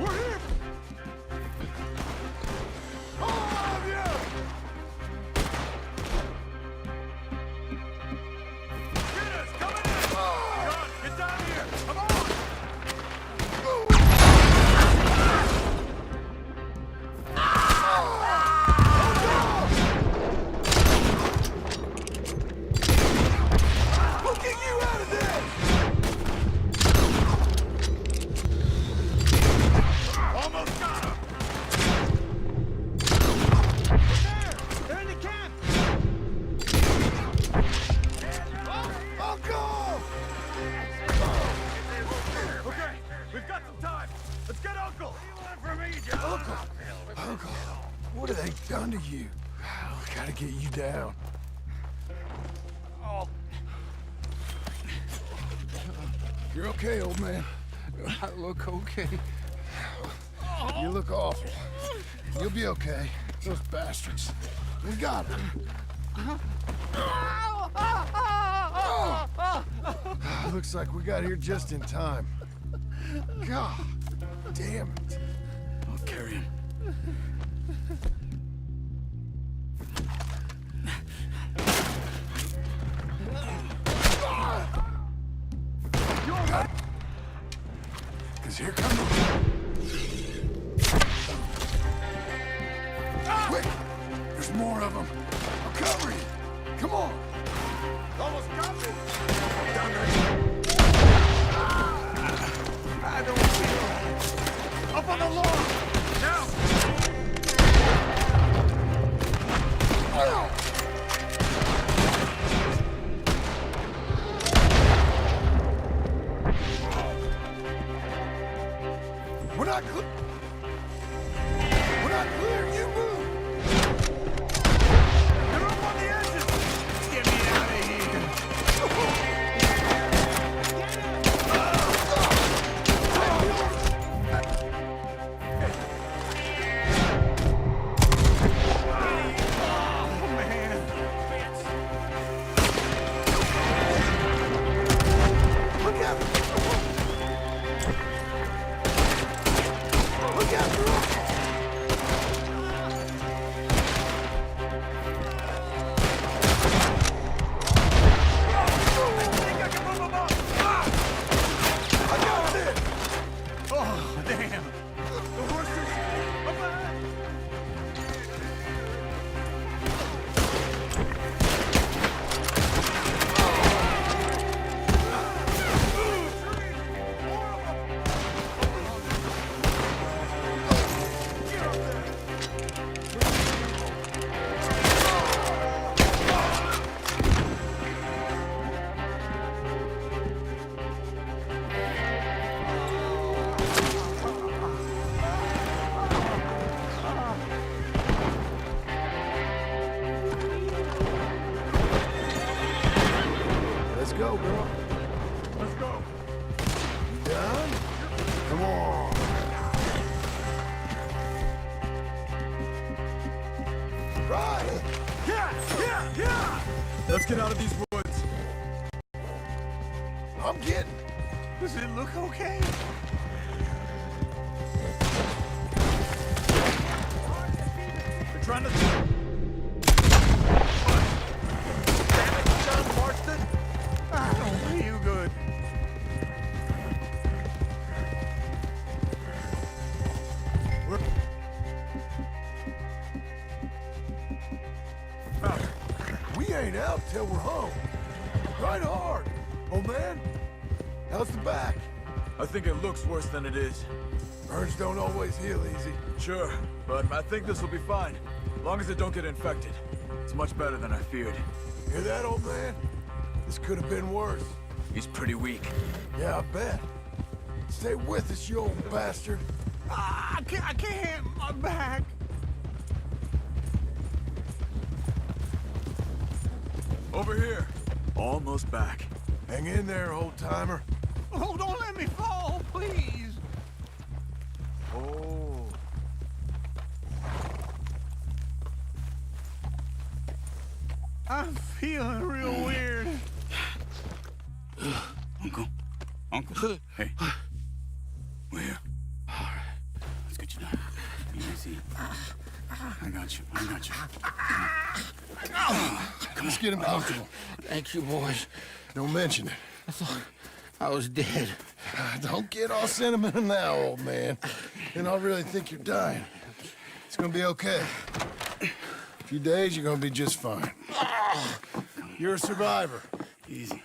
We're here! All of you! Get us! Coming in! John, get down here! Come on! We'll get you out of there! Almost got him! There! They're in the camp! Uncle! Okay, we've got some time. Let's get Uncle! What do you want from me, John? Uncle, what have they done to you? We gotta get you down. Oh. You're okay, old man. I look okay. You look awful. You'll be okay. Those bastards. We got them. Looks like we got here just in time. God damn it. I'll carry him. Because here come the... Quick! There's more of them. I'll cover you. Come on. Almost got me. Down there. I don't feel... Up on the lawn. Now. I clear, you move! You're up on the edges! Get me out of here! Let's go, girl. Let's go. You done? Come on. Right. Yeah. Let's get out of these woods. I'm getting. Does it look okay? They're trying to... Damn it, son, Marston! I don't feel good. We ain't out till we're home. Right hard. Oh, man. How's the back? I think it looks worse than it is. Burns don't always heal easy. Sure, but I think this will be fine. As long as it don't get infected. It's much better than I feared. Hear that, old man? This could have been worse. He's pretty weak. Yeah, I bet. Stay with us, you old bastard. I can't. My back. Over here. Almost back. Hang in there, old-timer. Oh, don't let me fall, please. Oh. I'm feeling real weird. Uncle. Hey. We're here. All right. Let's get you down. Easy. I got you. Let's get him comfortable. Thank you, boys. Don't mention it. I thought I was dead. Don't get all sentimental now, old man. And I'll really think you're dying. It's gonna be okay. A few days, you're gonna be just fine. You're a survivor. Easy.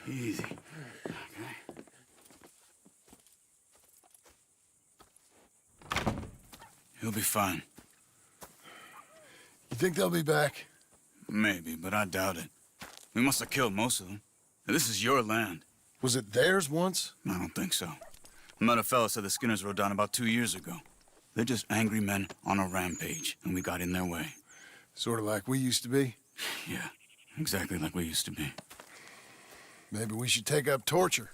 He'll be fine. You think they'll be back? Maybe, but I doubt it. We must have killed most of them. This is your land. Was it theirs once? I don't think so. I met a fella said the Skinners rode down about 2 years ago. They're just angry men on a rampage, and we got in their way. Sort of like we used to be? Yeah, exactly like we used to be. Maybe we should take up torture.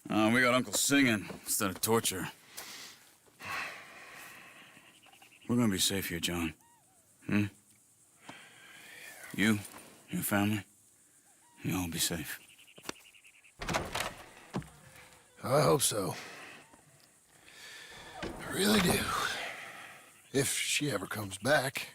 We got Uncle singing instead of torture. We're gonna be safe here, John. You, your family, you'll all be safe. I hope so. I really do. If she ever comes back.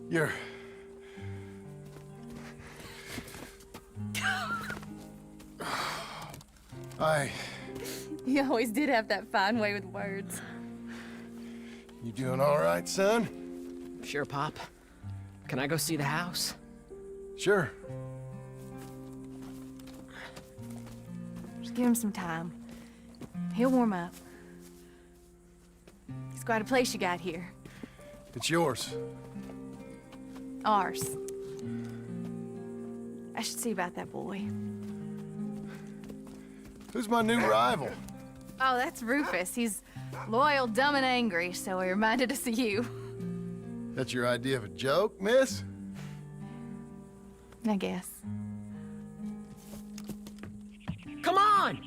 You're... You always did have that fine way with words. You doing all right, son? Sure, Pop. Can I go see the house? Sure. Just give him some time. He'll warm up. It's quite a place you got here. It's yours. Ours. I should see about that boy. Who's my new rival? Oh, that's Rufus. He's loyal, dumb, and angry, so he reminded us of you. That's your idea of a joke, miss? I guess. Come on!